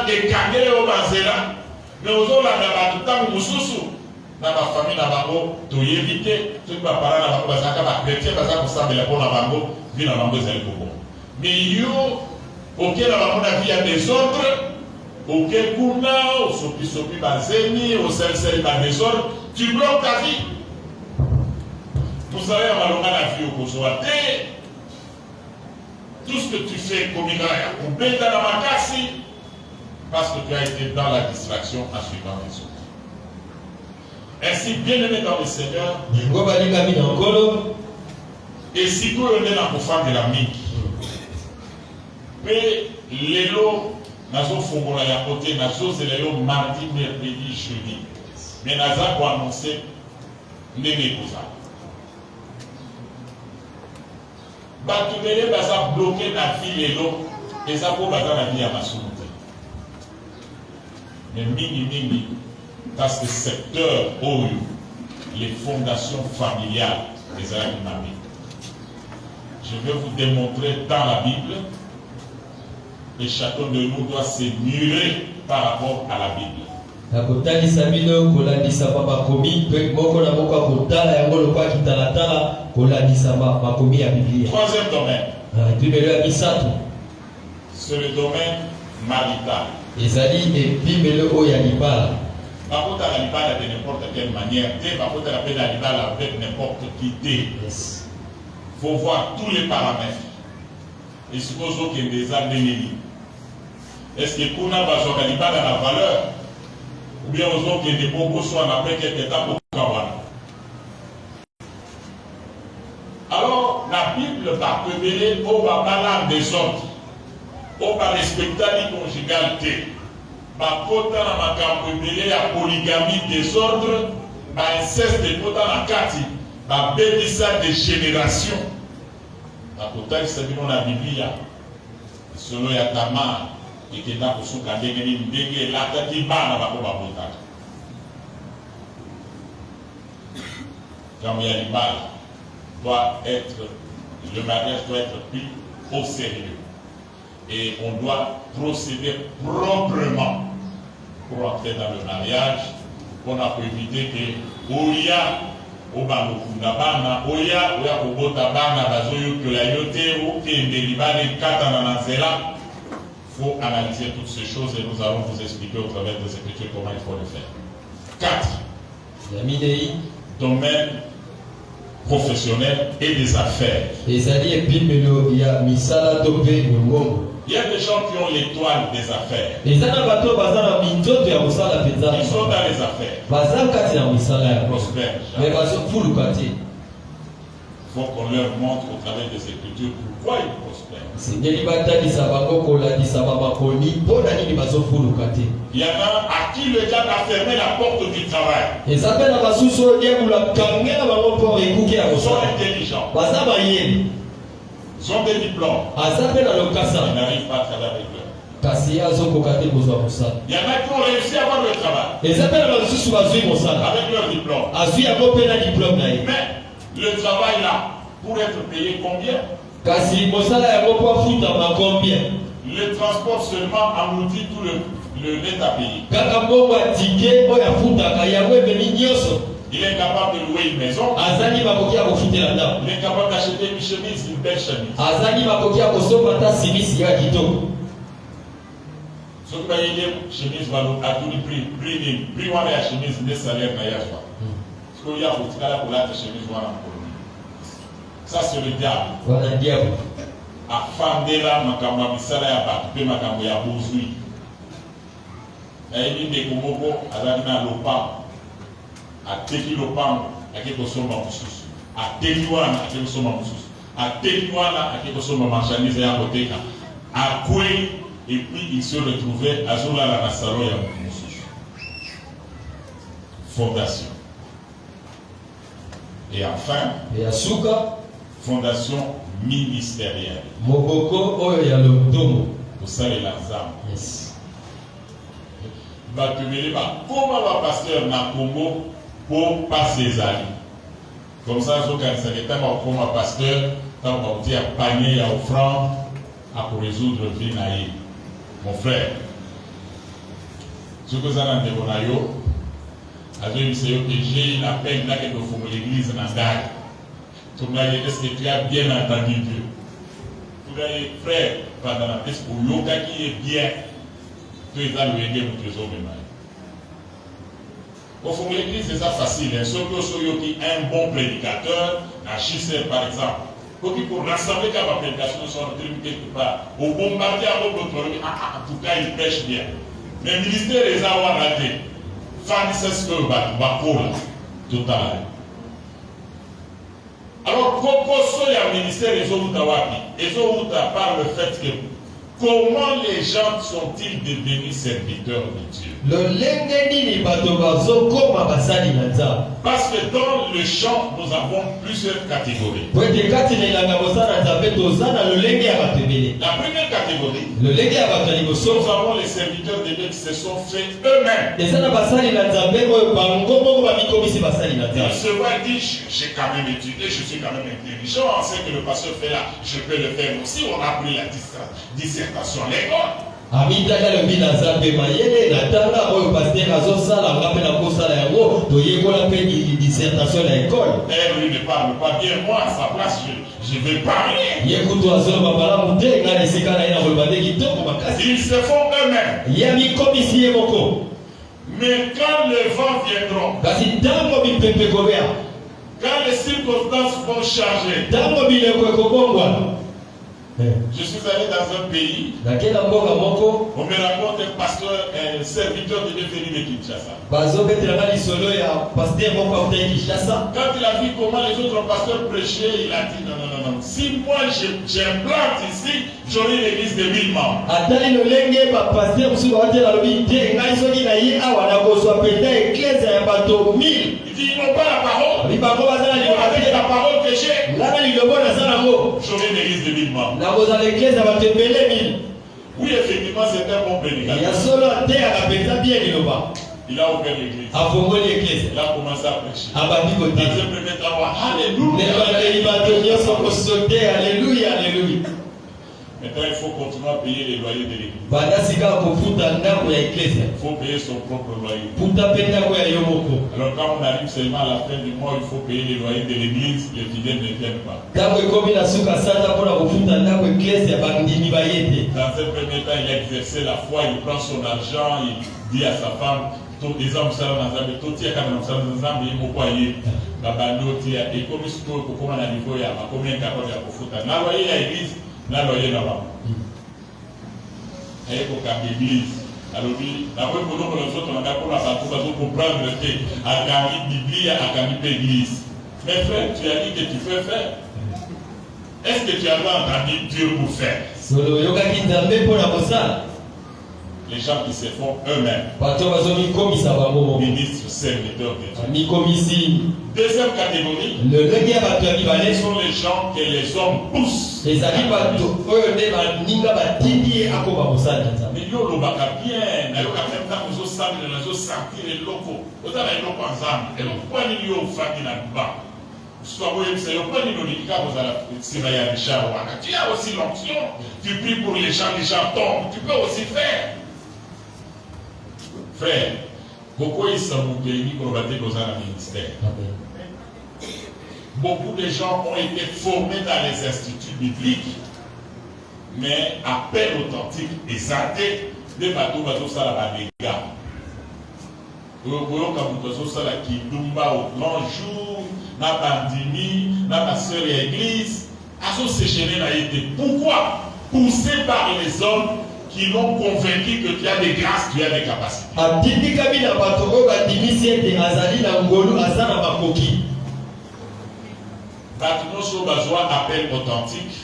des camarades, na ba famille na bango to yebite to ba parents na bango bazaka ba chrétien bazaka kosambela pona bango vie na bango ezali koko mais yo OK na bango na vie ya désordre OK kuna osopi bazemi oselseli ba désordre tu bloques ta vie vous allez malonga na vie okozwa te tout ce que tu fais comme il a coupé dans la makasi parce que tu as été dans la distraction en suivant les autres. Ainsi, bien-aimé dans le Seigneur, et si vous on est dans le fond de la mingi, mais les lots, nazo fongola ya côté, nazo zéléo mardi, mercredi, jeudi, mais naza pour annoncer n'est pas ça. Batubele baza bloqué na vie les lots, et ça pour baza la vie à ma soumoute. Mais mingi. Dans ce secteur où les fondations familiales des Arabes, je vais vous démontrer dans la Bible et chacun de nous doit se murer par rapport à la Bible. Troisième domaine, c'est le domaine marital. Par contre, la libala de n'importe quelle manière, par contre, la libala avec n'importe qui. Il faut voir tous les paramètres. Et suppose qu'il y a des années. Est-ce que Kuna va jouer la libala la valeur? Ou bien aux autres, il y a des bobos soit après quelques temps pour Kawana. Alors, la Bible va révéler au balan des autres, au va respecter la conjugalité. Bakota na makambo ebele ya polygamie désordre ba inceste de kota na kati ba bebisa de génération bakota isabino na Biblia solo ya Tamar ikenda kusuka ndenge elataki bana bako babotaka le mariage doit être pris au sérieux et on doit procéder proprement pour entrer dans le mariage, pour éviter que Oya, Obanokunda Bana, Oya, Kobota Bana, Bazoyo, Kulayote, Okendelibane, Katananazela. Il faut analyser toutes ces choses et nous allons vous expliquer au travers des Écritures comment il faut le faire. 4. Domaine professionnel et des affaires. Il y a des gens qui ont l'étoile des affaires. Ils sont dans les affaires. Prospères. Il faut qu'on leur montre au travers des Écritures pourquoi ils prospèrent. Il y en a à qui le diable a fermé la porte du travail. Ils sont intelligents. Ils ont des diplômes. Ils n'arrivent pas à travailler avec eux. Il y en a qui ont réussi à avoir le travail avec leur diplôme. Mais le travail là, pour être payé combien? Le transport seulement engloutit tout le net à payer. Il est capable de louer une maison. Il est capable d'acheter une chemise, une belle chemise. Ce que vous voyez, chemise va à tout le prix. Prix de la chemise, des salaires n'ayant pas. Ce qu'il y a pour la chemise, ça c'est le diable. A fandela makamba misala ya bakupe makambo ya bozui. Ayi de komoko azalina lopa. Ateki lopa akekosomba mususu. Ateki wana akekosomba mususu. Ateki wana akekosomba marchandise ya koteka. Akwe et puis il se retrouvait à Zola la salon ya mususu. Fondation. Et enfin, fondation ministérielle. Moboko oyo lodomo. Vous savez l'ensemble. Yes. Batumele ba comment va pasteur na Congo pour passer les alliés. Comme ça, je quand ça était comme pasteur, quand on dit à panier à offrande pour résoudre le vie naïf. Mon frère, ce que ça n'a pas yo, avec monsieur que j'ai la peine là que nous faisons l'église dans Dak. Est-ce que tu as bien entendu Dieu? Tu as dit, frère, pendant la tête, pour yoga qui est bien, tu es dans le aider pour tes hommes. Au fond, l'église, c'est ça facile. Sauf que tu es un bon prédicateur, un chisser par exemple. Pour rassembler quand ma prédication soit quelque part, au bombardier à l'autre, en tout cas, il prêche bien. Mais le ministère les a raté. Fanny, c'est ce que Bakola, total. Alors, pourquoi ce ministère des autres par le fait que comment les gens sont-ils devenus serviteurs de Dieu? Parce que dans le chant, nous avons plusieurs catégories. La première catégorie, nous avons les serviteurs de Dieu qui se sont faits eux-mêmes. Ils se voient dire, j'ai quand même étudié, je suis quand même intelligent, on sait que le pasteur fait là, je peux le faire aussi, on a pris la dissertation à l'école. Amitaka le bina zambe mayele na tanga oyo pasteur azosala ngapela kosala yango toyekola pe dissertation à l'école. Lui ne parle pas bien, moi à sa place je vais parler. Yekuto azoba bala mute ngale sikana ina kolbande kitoko makasi. Ils se font eux-mêmes. Yami komisi yemoko. Mais quand le vent viendront, kasi tango bipepe kobea, quand les circonstances vont changer, tango bileko ekobongwa. Je suis allé dans un pays, on me raconte un pasteur, un serviteur de Dieu venu de Kinshasa. Quand il a vu comment les autres pasteurs prêchaient, il a dit non. Si moi j'implante ici, j'aurai une église de 1000 membres. Il dit ils n'ont pas la parole. Avec la parole que j'ai, j'aurai une église de 1000 membres. Oui, effectivement, c'est un bon prédicateur. Il a ouvert l'église. Il a commencé à prêcher. Dans un premier temps, alléluia. Maintenant, il faut continuer à payer les loyers de l'église. Il faut payer son propre loyer. Alors quand on arrive seulement à la fin du mois, il faut payer les loyers de l'église, les fidèles ne viennent pas. Dans un premier temps, il a exercé la foi, il prend son argent, il dit à sa femme, et comme il se trouve comme un niveau, il y a combien de capable de foutre. Dans le loyer, il y a l'église. Na loyer là-bas. Et pour l'église. Alors, d'abord, pour nous autres, on a pour comprendre que à Bible, à l'église. Mais frère, tu as dit que tu peux faire. Est-ce que tu as entendu Dieu pour faire? Les gens qui se font eux-mêmes. Ministres, serviteurs de Dieu. Deuxième catégorie, ce sont les gens que les hommes poussent. Mais yo lobaka bien, na yo ka même temps nous osambela, nous osentir les locaux. Oza na eloko ensemble. Et pourquoi ni yo fandi na ba? Soit vous êtes yo pas ni lonika vous allez c'est là ya Richard wana. Tu as aussi l'onction. Tu pries pour les gens tombent. Tu peux aussi faire. Frère, beaucoup ils sont montés pour battre dans un ministère. Beaucoup de gens ont été formés dans les instituts bibliques, mais à peine authentique et santé, des bateaux ça la dégâts. Vous voyez ça la Kidumba au grand jour, na pandémie, na ma sœur église, à ce séchené a été. Pourquoi? Poussé par les hommes qui l'ont convaincu que tu as des grâces, tu as des capacités. Batunoso bazwa appel authentique.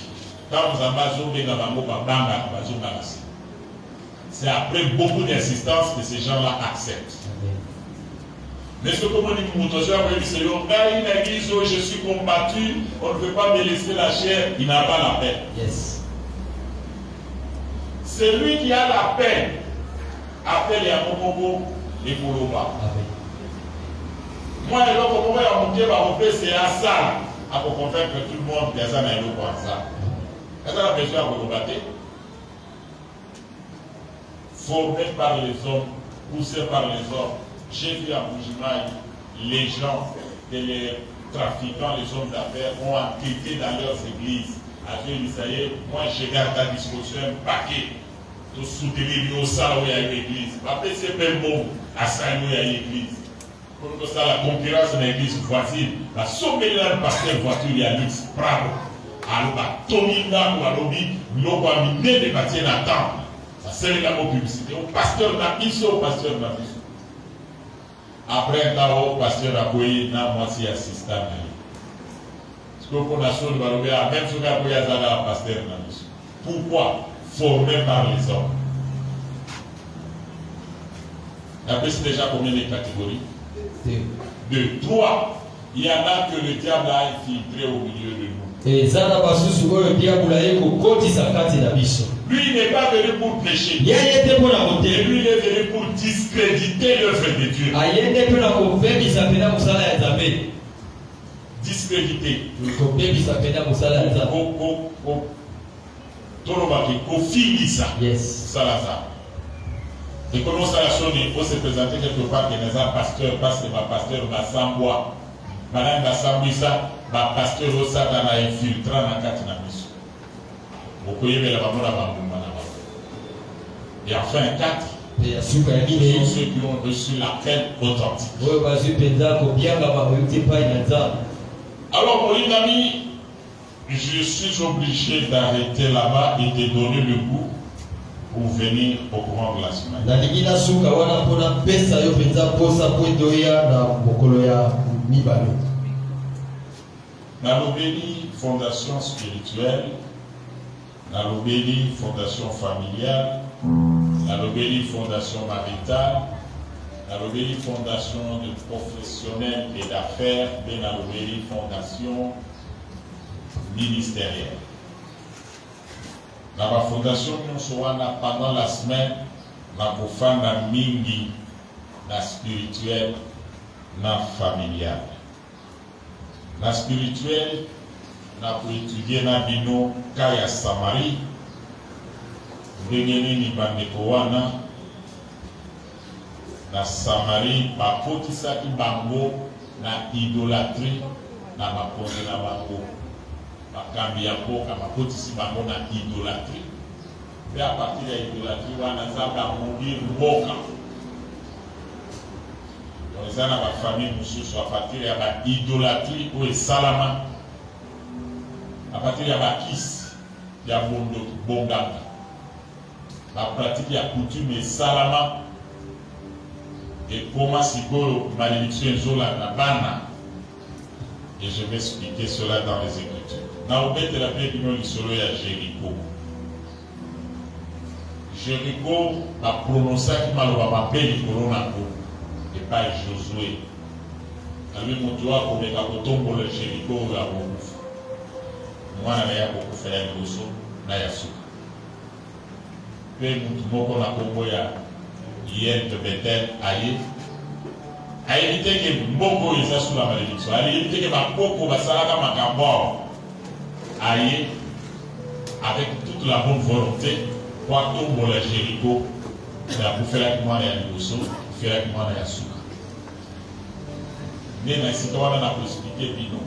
C'est après beaucoup d'insistance que ces gens-là acceptent. Mais ce que vous dites, je suis combattu, on ne peut pas me laisser la chair, il n'a pas la peine. Yes. Celui qui a la peine appelle Yamokobo et Koloba. Moi, le Kobo à mon Dieu va vous faire, c'est à ça. Pour convaincre tout le monde qu'il y a ça dans le ça. Est-ce qu'on a besoin de combattre? Formé par les hommes, poussé par les hommes. J'ai vu à Boujimaï les gens et les trafiquants, les hommes d'affaires ont enquêté dans leurs églises. À Dieu, ça y est, moi je garde à disposition un paquet de soutenir au salon où il y a une église. Après, c'est pas bon à ça où il y a une église. Pour que ça, la concurrence dans l'église voisine, la sommet là, le pasteur voiture, il y a l'X, bravo. Alors, Tomina ou Alobi, l'on va miner des bâtiments à temps. Ça sert la publicité. Au pasteur n'a au pasteur n'a pas. Après un temps, au pasteur a payé, n'a moi si assistant. Parce que pour la chose, même si on a payé à pasteur n'a pas. Pourquoi? Formé par les hommes. Après, c'est déjà combien de catégories? Deux. Trois, il y en a que le diable a infiltré au milieu de nous. Lui, il n'est pas venu pour pécher. Lui, il est venu pour discréditer l'œuvre de Dieu. Discréditer. Yes. Et comment ça a sonné? Il faut se présenter quelque part que les pasteurs, parce que ma pasteur va s'emboire. Madame va s'embouissa, ma pasteur aussi a infiltré dans la carte de mission. Vous pouvez la maman. Et enfin, 4. Ce sont ceux qui ont reçu l'appel authentique. Alors, mon ami, je suis obligé d'arrêter là-bas et de donner le goût pour venir au courant de la semaine. Nalobeli, fondation spirituelle, Nalobeli, fondation familiale, Nalobeli, fondation maritale, Nalobeli, fondation de professionnels et d'affaires, et Nalobeli, fondation ministérielle. Dans la fondation pendant la semaine, na kufanda mingi na spirituel na familial. Na spirituel na kuétudier na bino kaya Samarie ndenge nini bandeko wana na Samarie bakotisaki bango na idolâtrie na bakonzi na bango. Bakambi ya mboka bakotisi bango na idolâtrie. Et à partir de l'idolâtrie, on a mobile mboka. Donc, ça n'a pas famille, nous à partir de l'idolâtrie ou de salama. À partir de la kiss, il y a bonganga. La pratique, il y a coutume et salama. Et comment si go malédiction zola na bana. Et je vais expliquer cela dans les Écritures. Naobet la paix du solo à Jéricho. Jéricho a prononcé qu'il m'a appelé le Coronako et pas Josué. Alors, mon doigt, comme il a pour le Jéricho, il a beaucoup. Moi, je n'ai pas beaucoup fait un grosso, je n'ai pas fait. Puis, mon doigt, on a hier de Bethel, aïe. A évité que Mboko est sous la malédiction. A évité que Mboko va s'arrêter à Makambo. Aïe, avec toute la bonne volonté, pour tomber la Jéricho, pour faire la commande à Nigoso, pour faire la commande à Souka. Mais dans ce cas-là, on a expliqué Bino.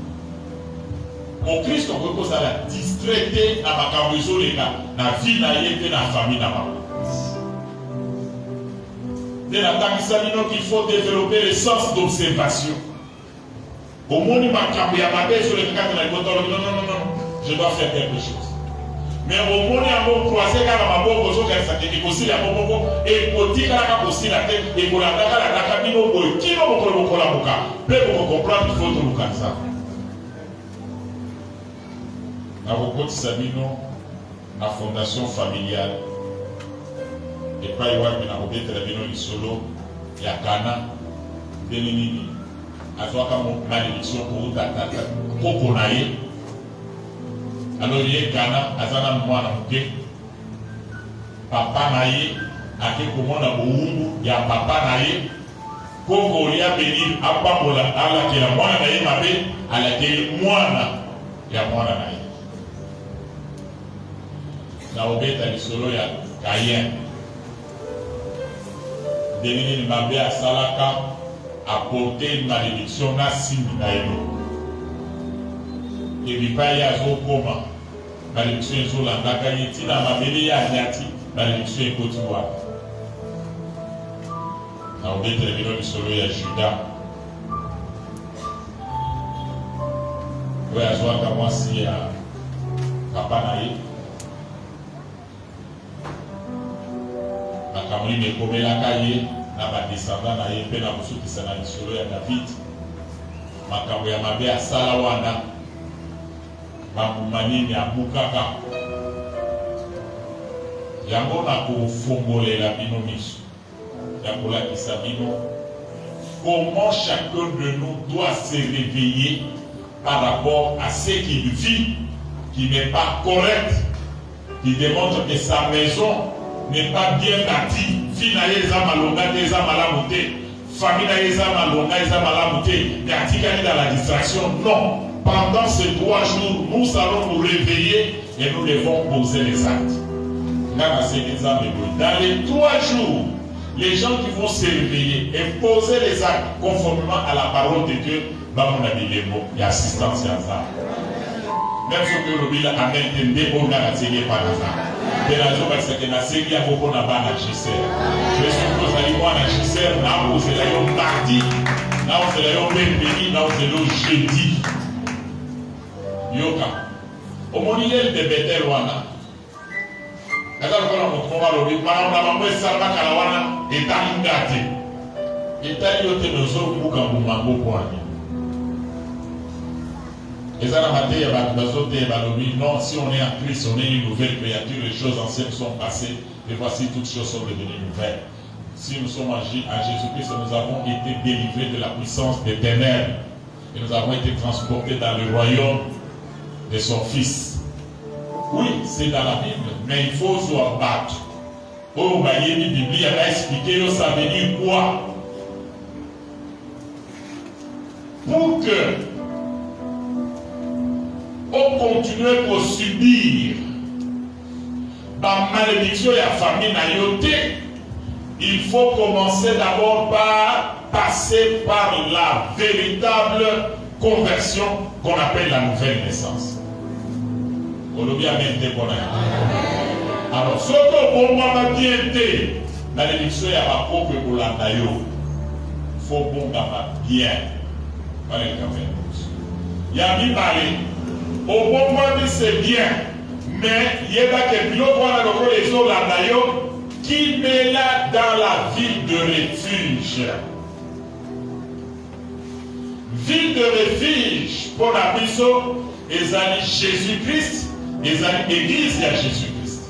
Au Christ, on peut poser la distraité dans Makambo, dans la vie, dans la famille, dans la famille. De la Tanzanie qu'il faut développer le sens d'observation. Au monde où sur le cadre de la non, je dois faire quelque chose. Mais au monde où on croise car ma bonne chose qu'elle s'est aussi la bonne et côté car aussi la tête et pour la cabine qui va beaucoup la boca. Peu pour comprendre qu'il faut tout le cas ça. Na beaucoup Sabino la fondation familiale. Et pas y avoir une arrobette de la solo, il y a Ghana, Bénini, à toi comme malédiction pour ta Kokonaye. Alors il y a Ghana, à Zana Mwana Mouké, Papa Naye, à Kekomona Boumbu, il y a Papa Naye, Koko il y a Béni, à Pamola, à laquelle la Mwana Naye Mabé, à laquelle Mwana, il y a Mwana Naye. Na obeta li solo ya Kayen. Devenir Mabé à Salaka, apporter une malédiction na Simi Naïlo. Et puis pas y a Zokoma, malédiction est Zolanda, Kayeti, na Mabé ya Nyati, malédiction est Kotiwa. Na obeta li solo ya Juda. Ouais, à Zoaka, moi, si à Papa Naï. Nakamuli mekomelaka ye na badescendant na ye mpe na kosukisa na lisolo ya David makambo ya mabe asala wana bambuma nini abukaka yango na kofongolela bino miso ya kolakisa bino comment chacun de nous doit se réveiller par rapport à ce qu'il vit qui n'est pas correct, qui démontre que sa maison n'est pas bien bâti. Fille na yeza malonga yeza malamuté. Famille na yeza malonga yeza malamuté. Gatikali dans la distraction. Non. Pendant ces 3 jours, nous allons nous réveiller et nous devons poser les actes. Dans les 3 jours, les gens qui vont se réveiller et poser les actes conformément à la parole de Dieu, il y a assistance à ça. Même si le bilan a maintenu pour la série par hasard. De la zone parce que la série a beaucoup de bas à Gisèle. Je suppose que les mois à Gisèle, là où c'est là où mardi, là où c'est là où même pays, là où c'est là où jeudi. Yoka. Au mondial de Bethel Wana. Alors qu'on a montré par le par on a membre Salva Kalawana et Talingate. Et Taliote nos autres Mukambumango point. Et ça, non, si on est en Christ, on est une nouvelle créature, les choses anciennes sont passées, et voici toutes choses sont devenues nouvelles. Si nous sommes en Jésus-Christ, nous avons été délivrés de la puissance des ténèbres, et nous avons été transportés dans le royaume de son Fils. Oui, c'est dans la Bible, mais il faut se battre. Oh, bah, il y a une Bible, elle a expliqué, ça veut dire quoi? Pour que on continue à subir la malédiction et la famine à yoté, il faut commencer d'abord par passer par la véritable conversion qu'on appelle la nouvelle naissance. Alors, ce que pour moi m'a bien été, la malédiction et la propre pour la naïo, il faut qu'on bien. Il y a mis parler. Au moment où c'est bien, mais il y a des pilotes qui met là dans la ville de refuge. ville de refuge pour la biso, ezali Jésus-Christ, ezali église à Jésus-Christ.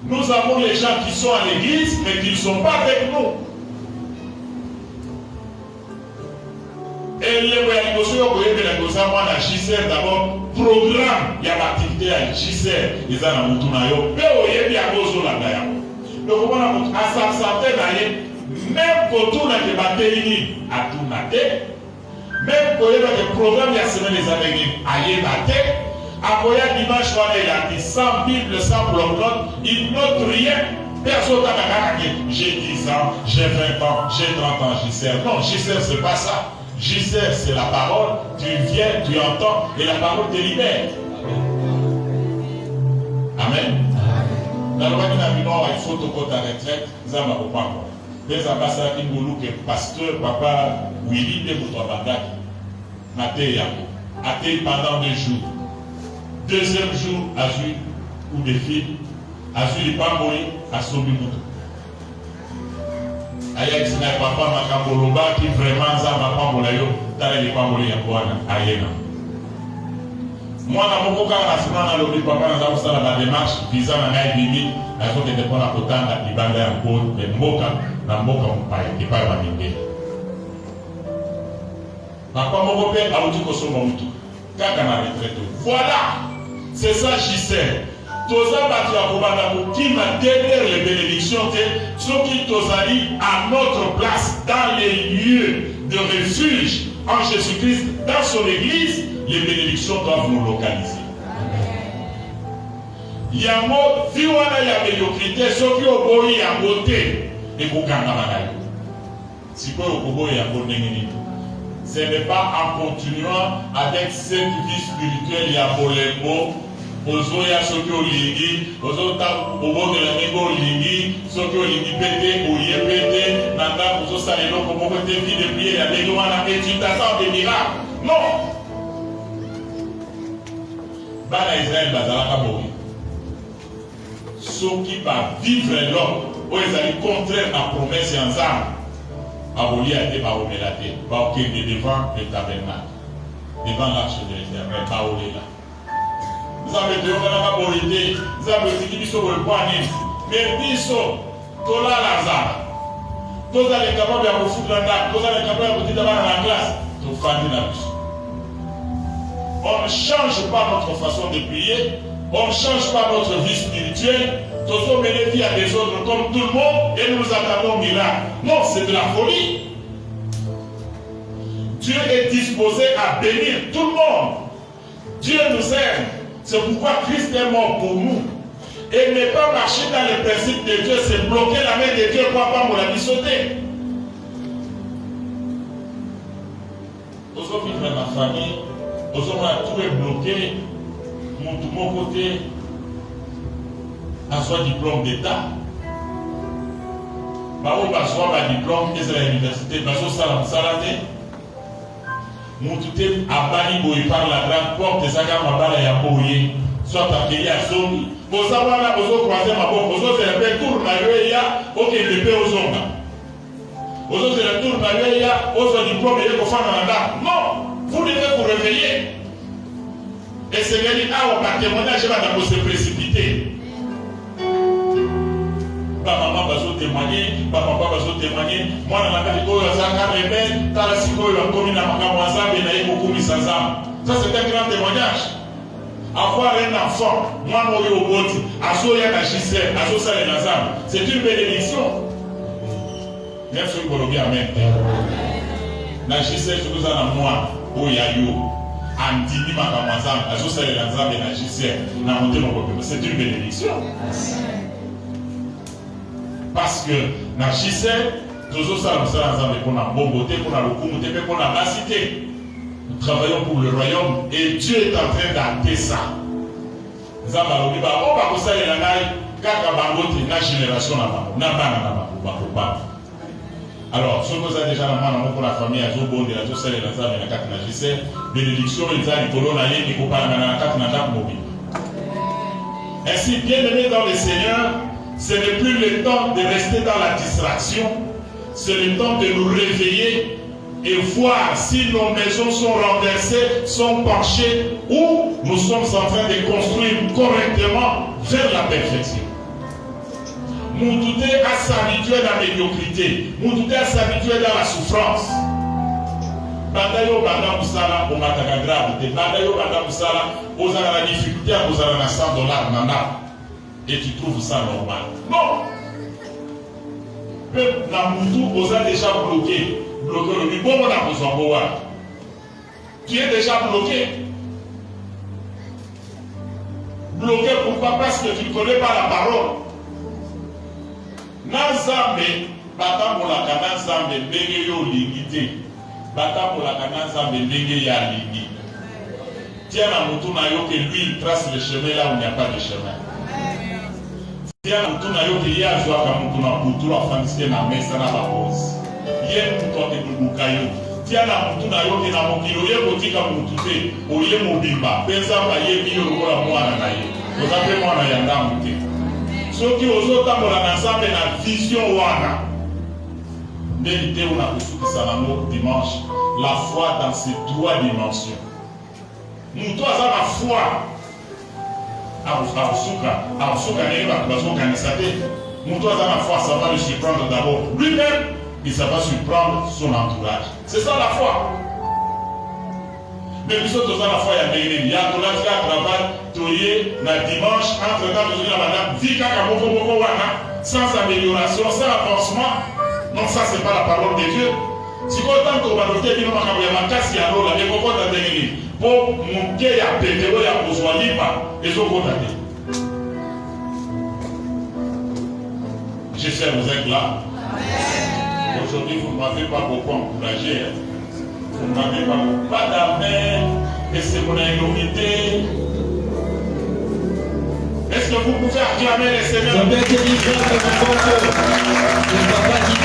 Nous avons les gens qui sont à l'église, mais qui ne sont pas avec nous. Et les JCR d'abord, programme, il y a l'activité à JCR, ils ont un moutonayo, mais il y a besoin de donc on a à s'absorber même quand on a débattu à tout maté, même quand il y a des programmes, il y a semaine des années à y maté, à quoi dimanche il a dit sans Bible, sans bloc-notes, il note rien. Personne n'a dit j'ai 10 ans, j'ai 20 ans, j'ai 30 ans, JCR. Non, JCR c'est pas ça. JCR c'est la parole, tu viens, tu entends et la parole te libère. Amen. Dans le roi il faut que ta retraite, nous avons pas encore. Les ambassadeurs qui nous que pasteur, papa, Willy, de votre bandage. Maté Yako. Athée pendant 2 jours. Deuxième jour, Azul ou des filles. Azul n'est pas mourir, à Sobi Moutou. Aïe, c'est un papa Makamboloba qui vraiment zama pas molayo, t'as les pas mourir à quoi, aïe. Moi, dans mon cas, la lobby, papa, nous avons la démarche visant à la limite, la zone de dépôt à Kotan, la Libanda, en Côte, les Moka, la Moka, qui parle à Mingé. Papa, mon père, a dit que son Moutou. Quand on a retraité. Voilà! C'est ça, j'y sais. Toza Batiakobana, qui m'a derrière les bénédictions, ceux qui t'osali à notre place, dans les lieux de refuge en Jésus-Christ, dans son église, les bénédictions doivent nous localiser. Il y a un mot, si on a la médiocrité, ceux qui ont beau y à côté, et vous canez. Si vous avez beau y à côté, ce n'est pas en continuant avec cette vie spirituelle, il y a beau les mots. Ozoya soki olingi, ozota obote la mingo olingi, soki olingi pété, ouye pété, nanda ozosa eloko moko te vie de prière, ya ndenge wana et tu t'attends des miracles. Non! Bana Israël bazalaka boye. Soki ba vivre l'homme, oyo ezali contraire à promesse ya Nzambe, abolia te baomela te, baokende devant le tabernacle, devant l'arche de l'Éternel, baolela. Nous avons dit nous avons dit que nous avons mais biso tola lazare tous les capables de vous foutre là tous les capables de dire dans la classe tout famille la biso. On ne change pas notre façon de prier, on ne change pas notre vie spirituelle, tous on met les vies à des autres comme tout le monde et nous attendons miracle. Non, c'est de la folie. Dieu est disposé à bénir tout le monde. Dieu nous aime. C'est pourquoi Christ est mort pour nous. Et ne pas marcher dans les principes de Dieu, c'est bloquer la main de Dieu pour pas la sauter. Aujourd'hui, dans ma famille, aujourd'hui, tout est bloqué. Mon côté, à son diplôme d'État. Où va soit un diplôme, et c'est l'université, parce que ça l'a dit. Moutouté a bani boy par la grande porte des agams à bala ya boye, soit accueilli à Zomi. Vous savez, vous avez croisé ma boue, vous avez fait tour na yoya, ok, le paix aux hommes. Vous avez fait tour na yoya, vous avez diplôme et vous faites un non, vous devez vous réveiller. Et c'est bien dit, ah, par témoignage, va d'abord se précipiter. Maman va se témoigner, papa va se témoigner. Moi, dans la catégorie, ça a rebelle, dans la psychologie, la commune, la macamoisam, et la beaucoup sans âme. Ça, c'est un grand témoignage. Avoir un enfant, moi, mourir au boti, à Soya, à Gisèle, à Sosa et Lazam, c'est une bénédiction. Merci pour le bien, amen. La Gisèle, je vous en ai moi, au Yayo, Andini, macamoisam, à Sosa et Lazam, et la Gisèle, c'est une bénédiction. Parce que dans le Gisèle, toujours ça, nous sommes pour la bonne beauté, pour la locomité, pour la bassité. Nous travaillons pour le royaume et Dieu est en train d'acter ça. Nous avons dit, on va commencer à aller dans la génération là-bas. Alors, ce que vous avez déjà pour la famille, à Zobon, à Zosel et Lazare, et à la Gisèle, bénédiction, les amis, les colons, et les copains, et mobile. Ainsi, bien aimé dans le Seigneur, ce n'est plus le temps de rester dans la distraction, c'est le temps de nous réveiller et voir si nos maisons sont renversées, sont penchées, ou nous sommes en train de construire correctement vers la perfection. Moutouté à s'habituer dans la médiocrité, Moutouté à s'habituer dans la souffrance. Bandayo banda musala au mataka grave, bandayo banda musala aux la difficulté à vous avoir $100 nana, et tu trouves ça normal. Non! Peuple na moutou vous a déjà bloqué le niveau on a besoin de voir. Tu es déjà bloqué. Bloqué pourquoi? Parce que tu ne connais pas la parole. Nazambe, batambolaka nazambe ndenge yo limité. Batambolaka nazambe ndenge ya limi. Tiens na moutou na yo que lui il trace le chemin là où il n'y a pas de chemin. Tiens na moutou na yo que ya joaka moutou na moutou afandisé na mesa na babosi. Ye moutou akebubuka yo. Tiens na moutou na yo que na mokilo ye kotika moutou te oye mobimba. Penza ba ye biyo lokola mwana na ye. Ozape mwana ya ndamu te. Soki ozotambola na nzambe na vision wana. Ndenge on a kusukisa nango dimanche. La foi dans ses 3 dimensions. Moutou aza na foi. Aousuka n'est pas bazokanisa te. Moutou aza na foi, ça va le surprendre d'abord lui-même. Et ça va surprendre son entourage. C'est ça la foi. Mais nous sommes dans la foi, il y a un travail, na dimanche, entre temps, nous avons madame, vika kamoko wana, sans amélioration, sans avancement. Non, ça, c'est pas la parole de Dieu. Si autant que vous avez dit, nous avons makasi ya lola, et vous avez dit, pour mon pied, il y a pétéro, il y a besoin libre, et vous avez dit. J'espère que vous êtes là. Aujourd'hui, vous ne m'avez pas beaucoup encouragé. Vous ne m'avez pas d'amen. Et c'est mon énormité. Est-ce que vous pouvez acclamer les Seigneurs? Je vais te dire que le papa qui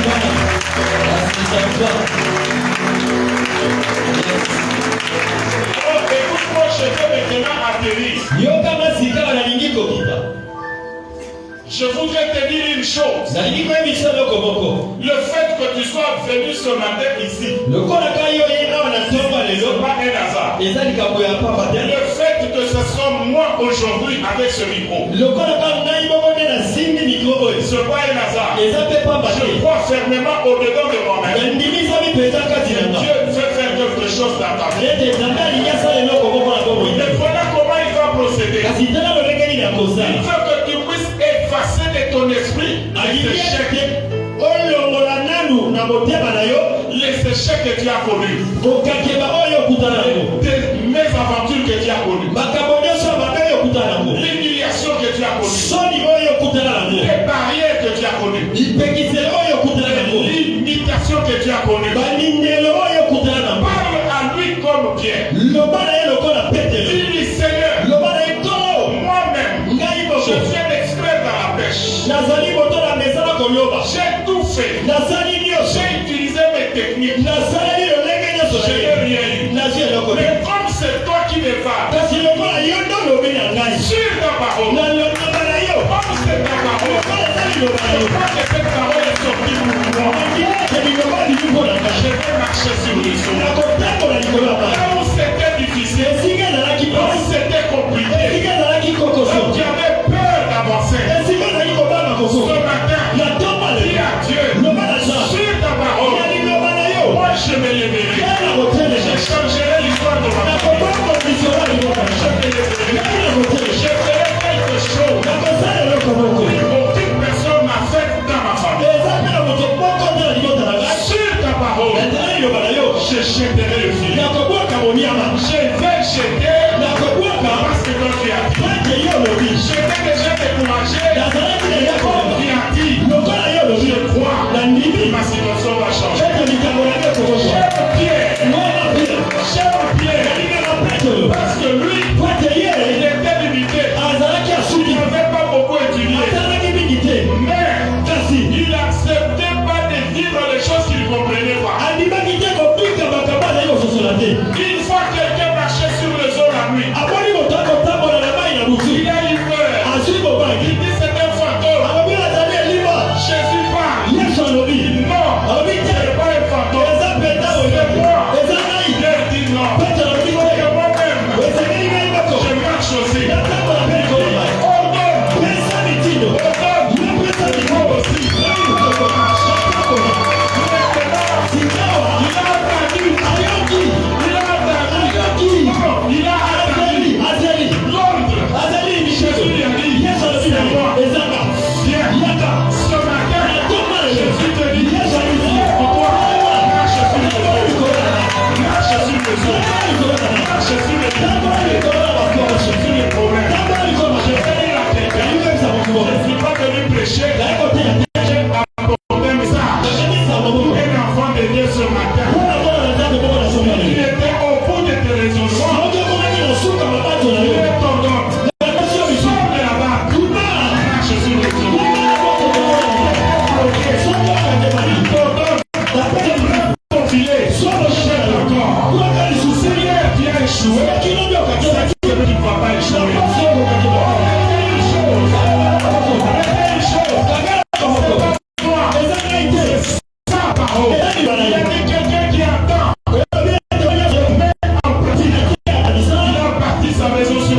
Oh, écoute-moi, je vais maintenant atterrir. Je voudrais te dire une chose. Le fait que tu sois venu ce matin ici, ce n'est pas un hasard. Le fait que ce soit moi aujourd'hui avec ce micro, ce n'est pas un hasard. Je crois fermement au-dedans de moi-même. Dieu veut faire quelque chose dans ta vie. Et voilà comment il va procéder. Il veut que tu puisses effacer de ton esprit les échecs que tu as connus, mes aventures que tu as connues, l'humiliation que tu as connue, les barrières que tu as connues, l'imitation que tu as connue. Parle à lui comme Pierre. Dis-lui, Seigneur, moi-même, je viens d'extraire dans la pêche. J'ai tout fait. J'ai utilisé mes techniques. Je n'ai rien eu. Mais comme c'est toi qui me parles, sur ta parole, comme c'est ta parole, je crois que cette parole est sortie pour moi. Je vais marcher sur les eaux. Là où c'était difficile, Sa maison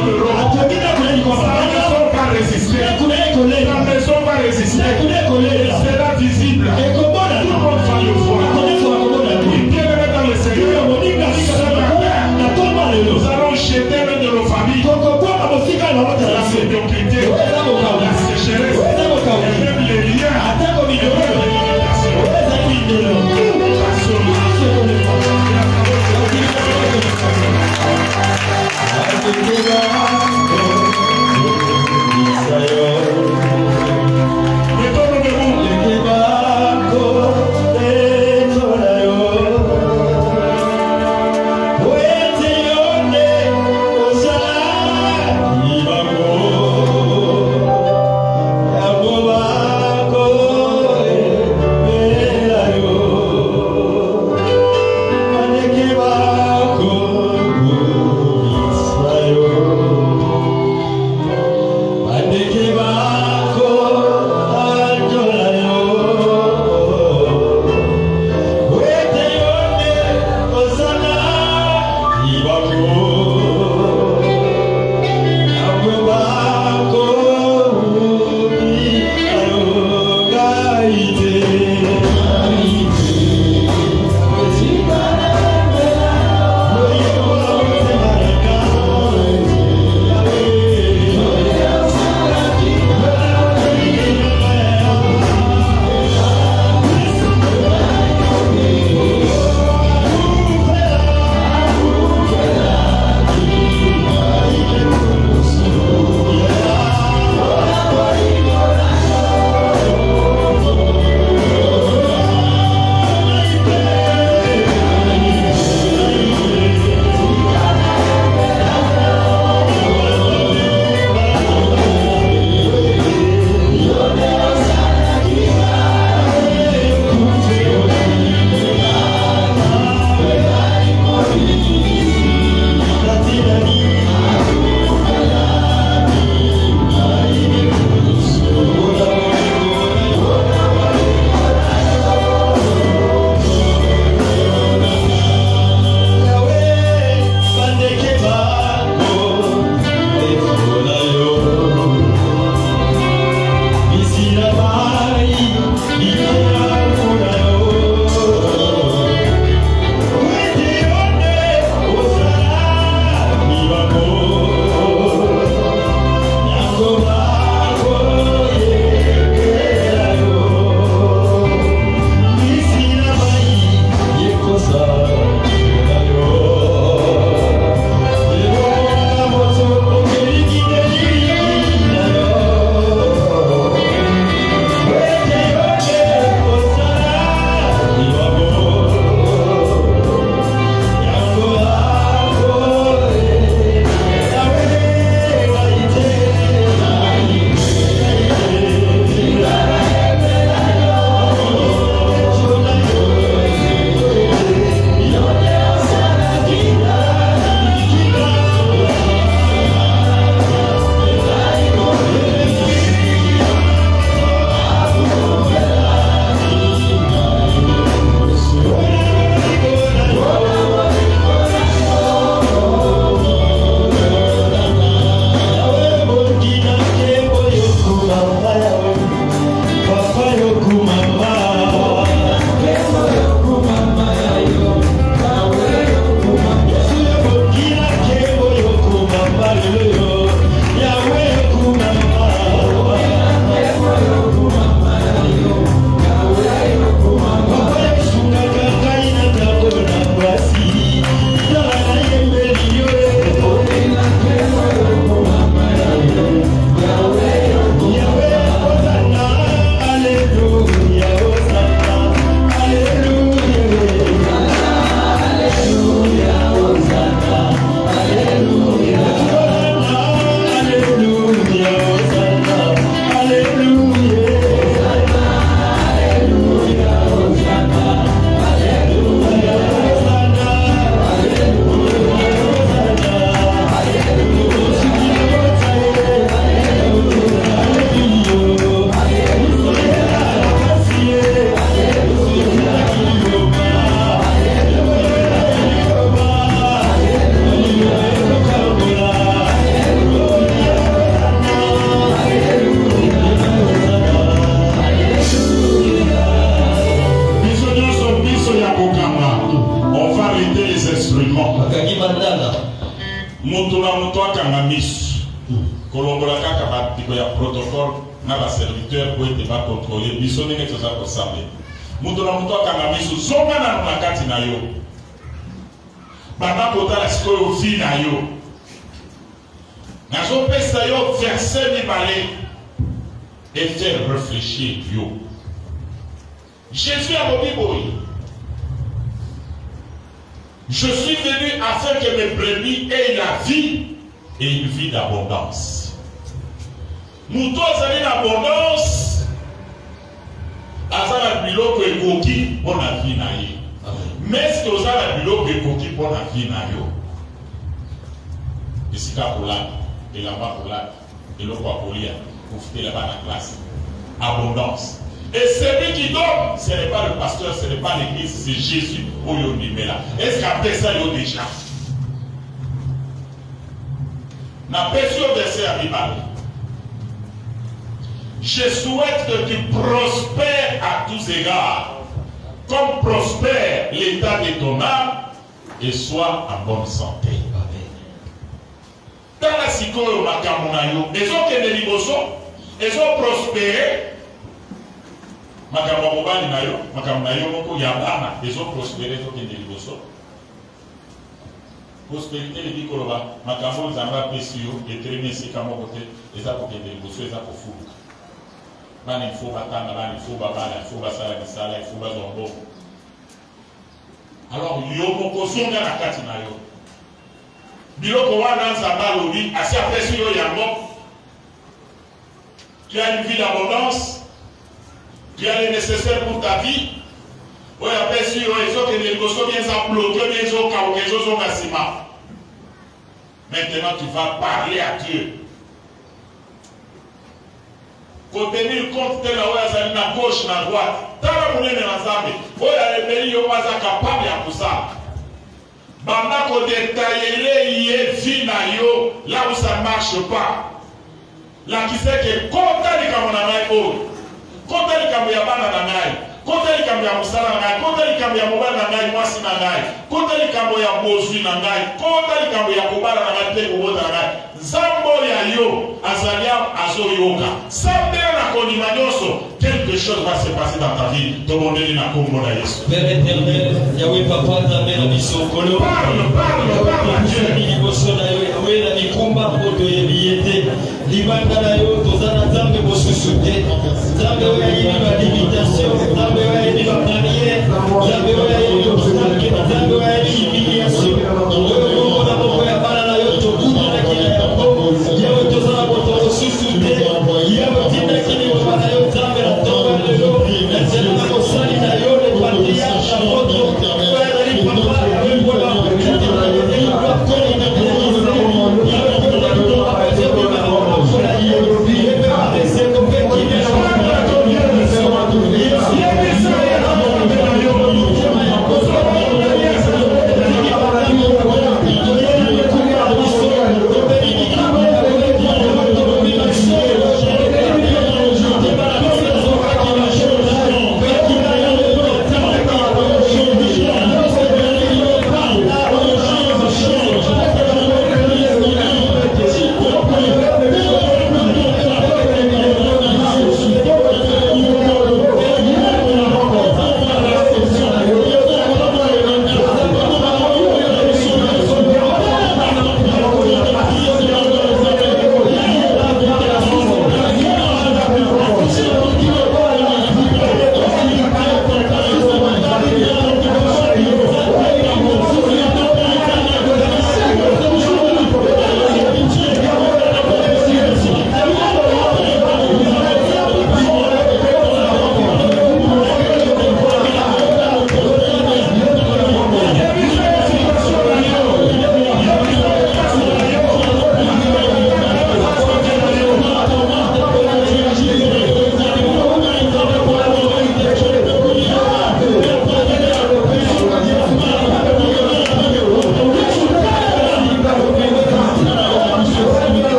Moto na moto akanga misu. Kolongola kaka batiko ya protocole na ba serviteur pour être ba contrôler biso ndenge toza kosambe. Moto na moto akanga misu zonga na kati na yo. Bana kotala sikoyo vi na yo. Nazo pesa yo verset mibale et faire réfléchir yo. Jésus a dit, je suis venu afin que mes brebis aient la vie et une vie d'abondance. Nous tous avons une abondance. Azala biloko ekoki pour la vie na ye. Mais ce que vous avez biloko ekoki pour la vie na yo. Esika kola, elamba kola, eloko akolia, kufite là-bas dans la classe. Abondance. Et celui qui donne, ce n'est pas le pasteur, ce n'est pas l'église, c'est Jésus. Est-ce qu'après ça, il y a déjà? N'a pas sur le verset à Bible. Je souhaite que tu prospères à tous égards, comme prospère l'état de ton âme, et sois en bonne santé. Dans la sikoyo makamunayo, ils ont que des liboso, ils ont prospéré. Makambo mobali na yo, makambo na yo moko ya bana, ils ont prospéré to kende liboso. Prospérité le dit koloba, makambo nzamba pesi yo, etremi esika moko te, eza ko kende liboso, eza ko fuka. Bana il faut batanga, bana il faut babala, il faut basala misala, il faut bazombo. Alors yo moko zonga na kati na yo. Biloko wana nzamba lobi, asi apesi yo yango. Tu as une vie d'abondance. Tu as le nécessaire pour ta vie. Oui, après, si tu as des négociations bien bloquées, bien sûr, maintenant, tu vas parler à Dieu. Pour tenir compte de la gauche, la droite. Dans la monnaie de l'ensemble, il y a des pays qui sont capables de faire ça. Banda ko détailler les vies là où ça ne marche pas. Là qui sait que quand tu as des quand elle est ya bana na ngai, quand elle est ya musala na ngai, quand elle est ya mobile na ngai, mwasi na ngai, quand elle est ya bozwi na ngai, quand elle est ya kobala na ngai, te kobota na ngai, zambo ya yo azalia azoyoka. Sambe na konima nyonso, quelque chose va se passer dans ta vie. Tomondeli na kombo na Yesu. Père éternel, Yahweh papa t'amène biso kolo. Parle Dieu. Ni boso na yo, Yahweh na nikumba poto yebiyete. Libanda na yo tozana zambe bosusute. Zambe oya yini ba limitation, zambe oya yini ba barrière, zambe oya yini obstacle, zambe oya yini humiliation. Oyo na moko ya bana na yo tokuta na kila yango. Yawe tozana poto bosusute. Yawe tina kini bana yo zambe na tomba lelo. Na zela na kosali na yo le patriarche na poto. Oya na li papa, Yawe bola. Kati na yo, Yawe kwa koni na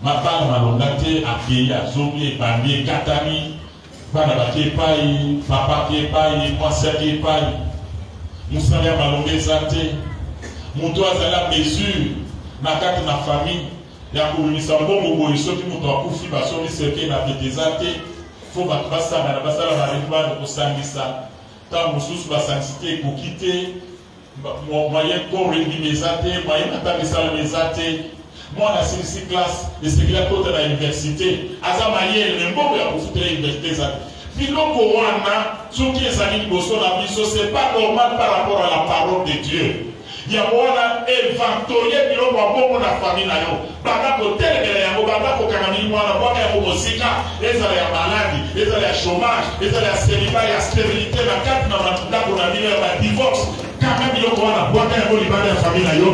ma bana malonga te akei azongi ebandi ekatami bana bake epai papa ke epai mwasi ake epai mosala ya malonga eza te moto azala mesure na kati na famille ya kobimisa mbongo boye soki moto akufi basomisi eke na pete eza te fo bato basangana basala bareklame kosangisa ntango mosusu basangisi te ekoki te moyen koro ebima eza te moyen atanga esalama eza te mwana asilisi classe esekeli akota na université aza mayele me mbongo ya kofutela université eza te biloko wana soki ezali liboso na biso c'est pas normal par rapport à la parole de Dieu. Yango wana inventorie biloko ya bongo na famille na yo banda kotelemela yango banda kokangami mwana bwaka yango mosika ezala ya maladi ezala ya chômage ezala ya célibat ya stérilité na kati na ndako na bino ya badivorce kanga biloko wana bwaka yango libanda ya famille na yo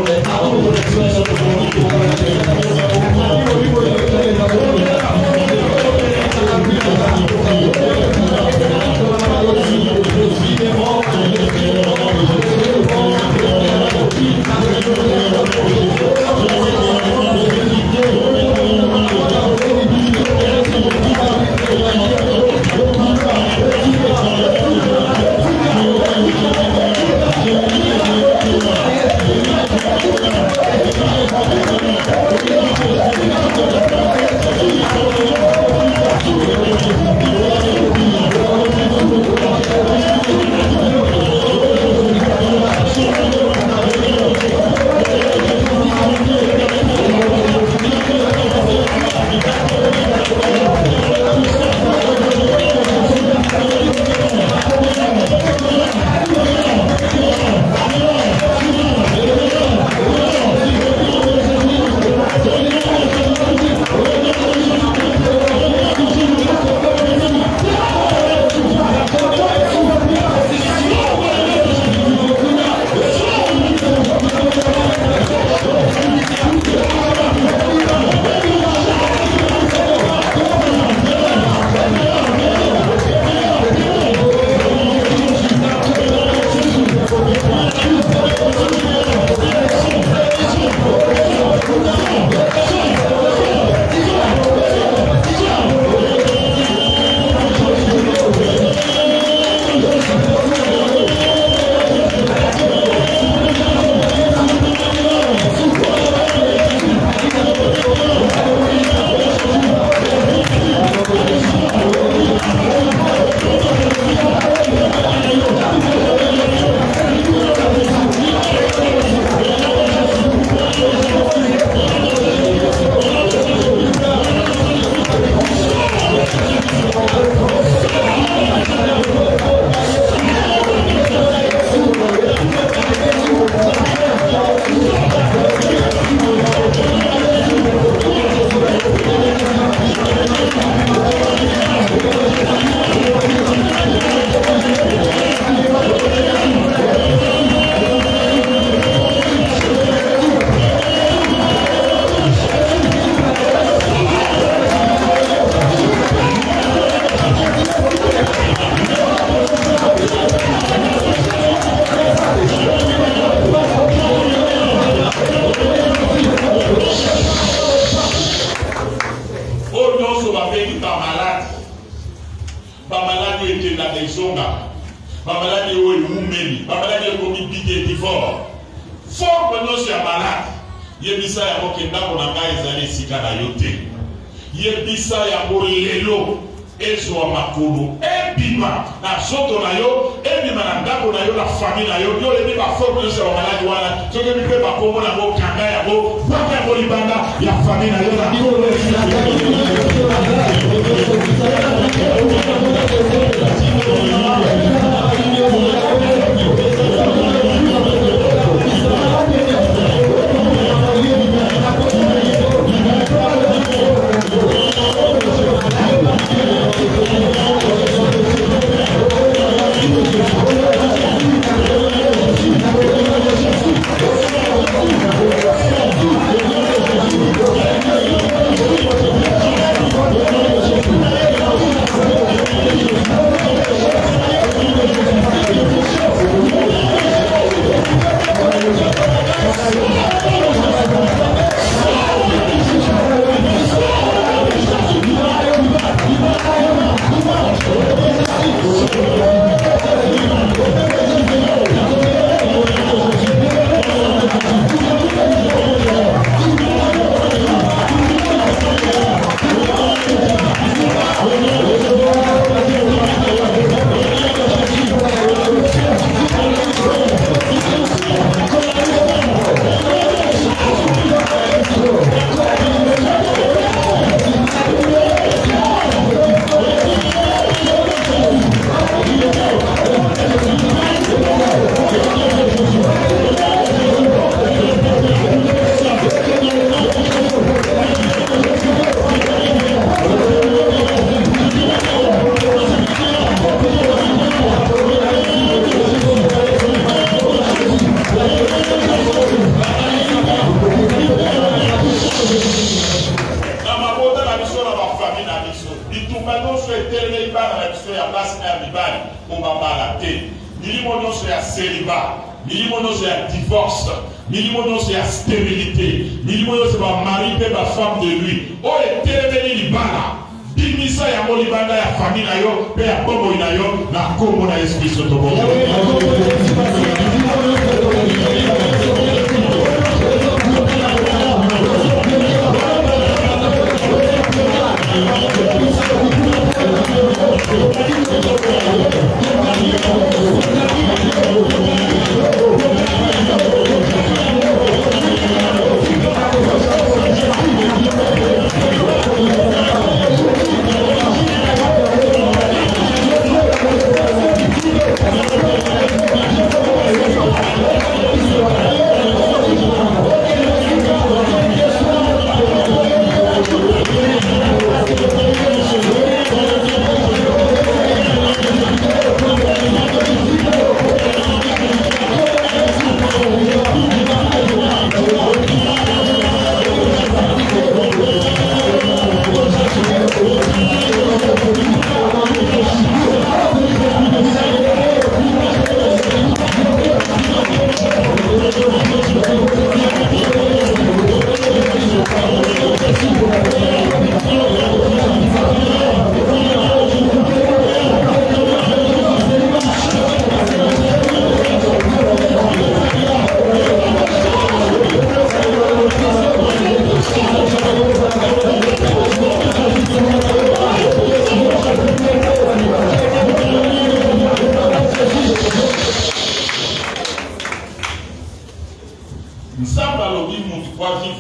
bitumba nyonso etelemi bana na biso ya basi na ya mibali kobambala te. Milimo nyonso ya célibat, milimo nyonso ya divorce, milimo nyonso ya stérilité, milimo nyonso bamari mpe bafemme de lui oyo etelemeli libala bimisa yango libanda ya famille na yo mpe ya bomoi na yo na kombo na Yesu Kristo tobongo.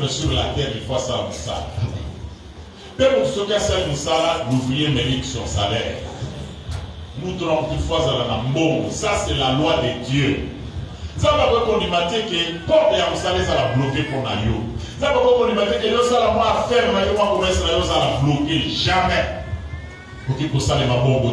Sur la terre, il faut ça Moussala. Pour ceux qui ont Moussala, l'ouvrier mérite son salaire. Nous trompons toutefois à la mbongo. Ça, c'est la loi de Dieu. Ça va pas qu'on y mette que porte ya Moussala, ça la bloquer pour Nayo. Ça va pas qu'on y mette que yo ça la moi faire, Nayo moi commerce, Nayo ça la bloquer. Jamais. Pour qu'il puisse aller ma mbongo.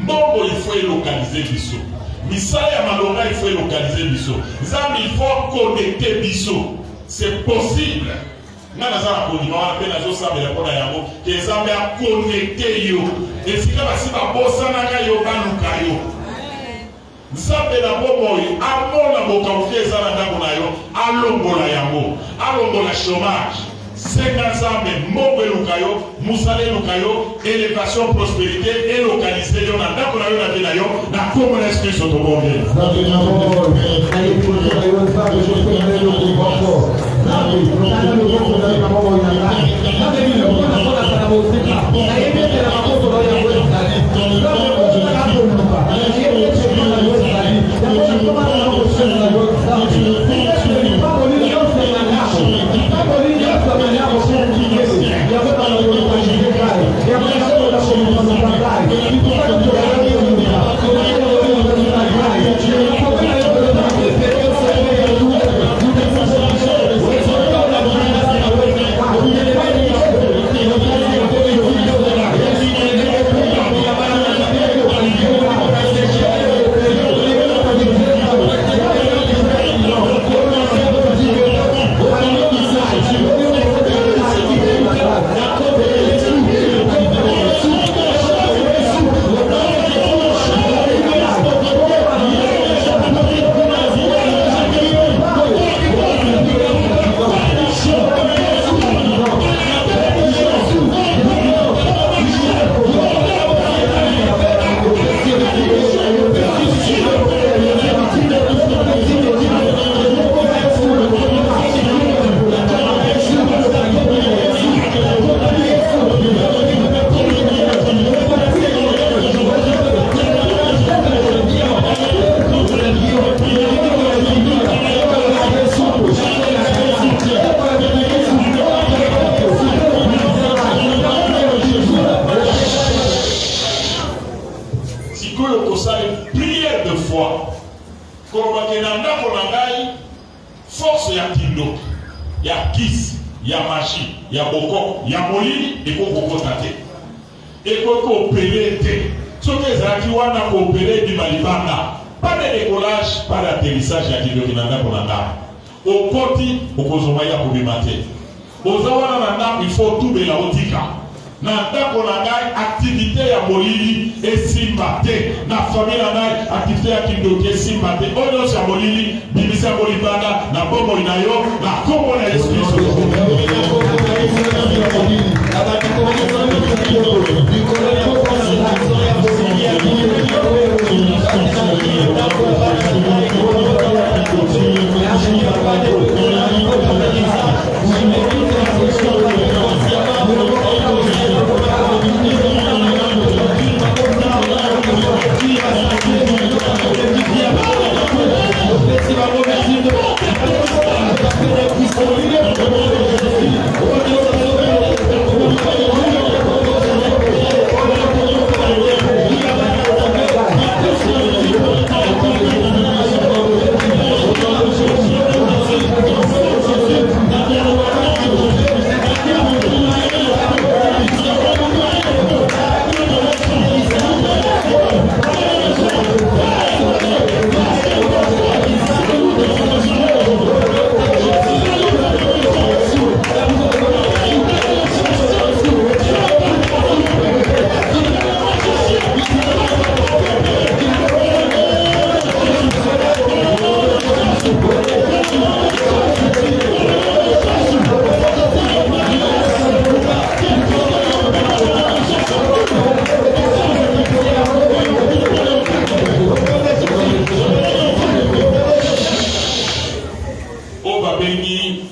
Mbongo, il faut localiser Bissot. Misala ya malonga, il faut localiser Bissot. Zam, il faut connecter Bissot. C'est possible. Nous avons connecté yo. Et si vous avez un yo baluka yo. Nzambe na bomo yo amona bokamuke ezala ndako na yo alongola yango alongola chômage senga nzambe mbongo eluka yo musala eluka yo élévation prospérité élocalisé yo na ndako na yo na vie na yo na kombo na Yesu Kristo tobonge. Force ya kindo, ya kisi, ya magie, ya boko, ya molini, et qu'on coopérer. Et qu'on coopérer. Ce que les wana coopérer du malibanda. Pas de décollage, pas d'atterrissage ya kindo kinanda pour nanda. Au côté, au kozomaya pour bimater. Aux awana nanda, il faut tout de la otika. na ndako na ngai activité ya molili esimba te, na famille na ngai activité ya kindoki esimba te. Oyo nyonso ya molili bimisa yango libanda na bomoi na yo na kombo na Yesu Kristo.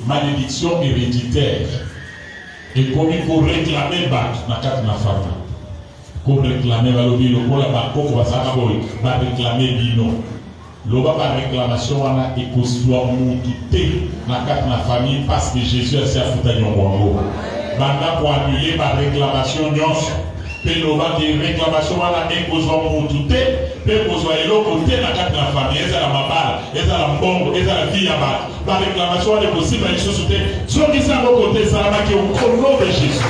Malédiction héréditaire et commis pour réclamer na kati na fama pour réclamer balobi lokola bakoko basaka boy ba réclamer bino loba ba réclamation wana ekoswa mutu te na kati na famille parce que Jésus a fait afuta nyongo banda pour annuler ba réclamation nyonso pe loba de réclamation wana ekoswa mutu te pe kozwa eloko te na kati na famille ezala mabala ezala mbongo ezala vie ya bato ba réclamation wana ekosiba lisusu te soki sango kote esalamaki au nom de Jésus.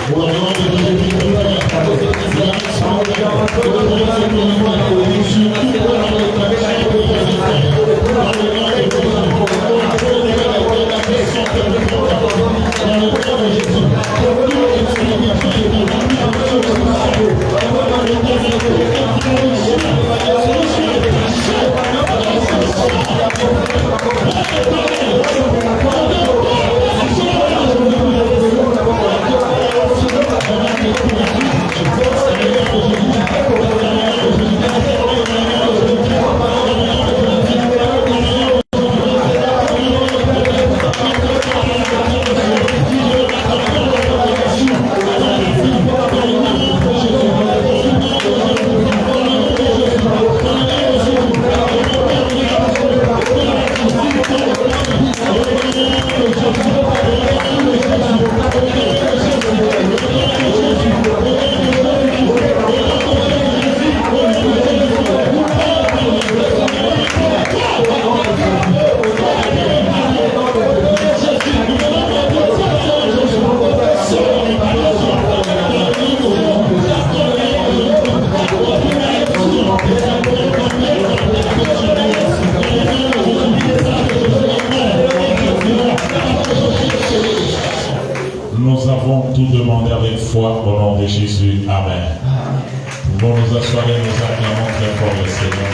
Nous avons tout demandé avec foi au nom de Jésus. Amen. Nous nous asseoir et nous acclamons très fort le Seigneur.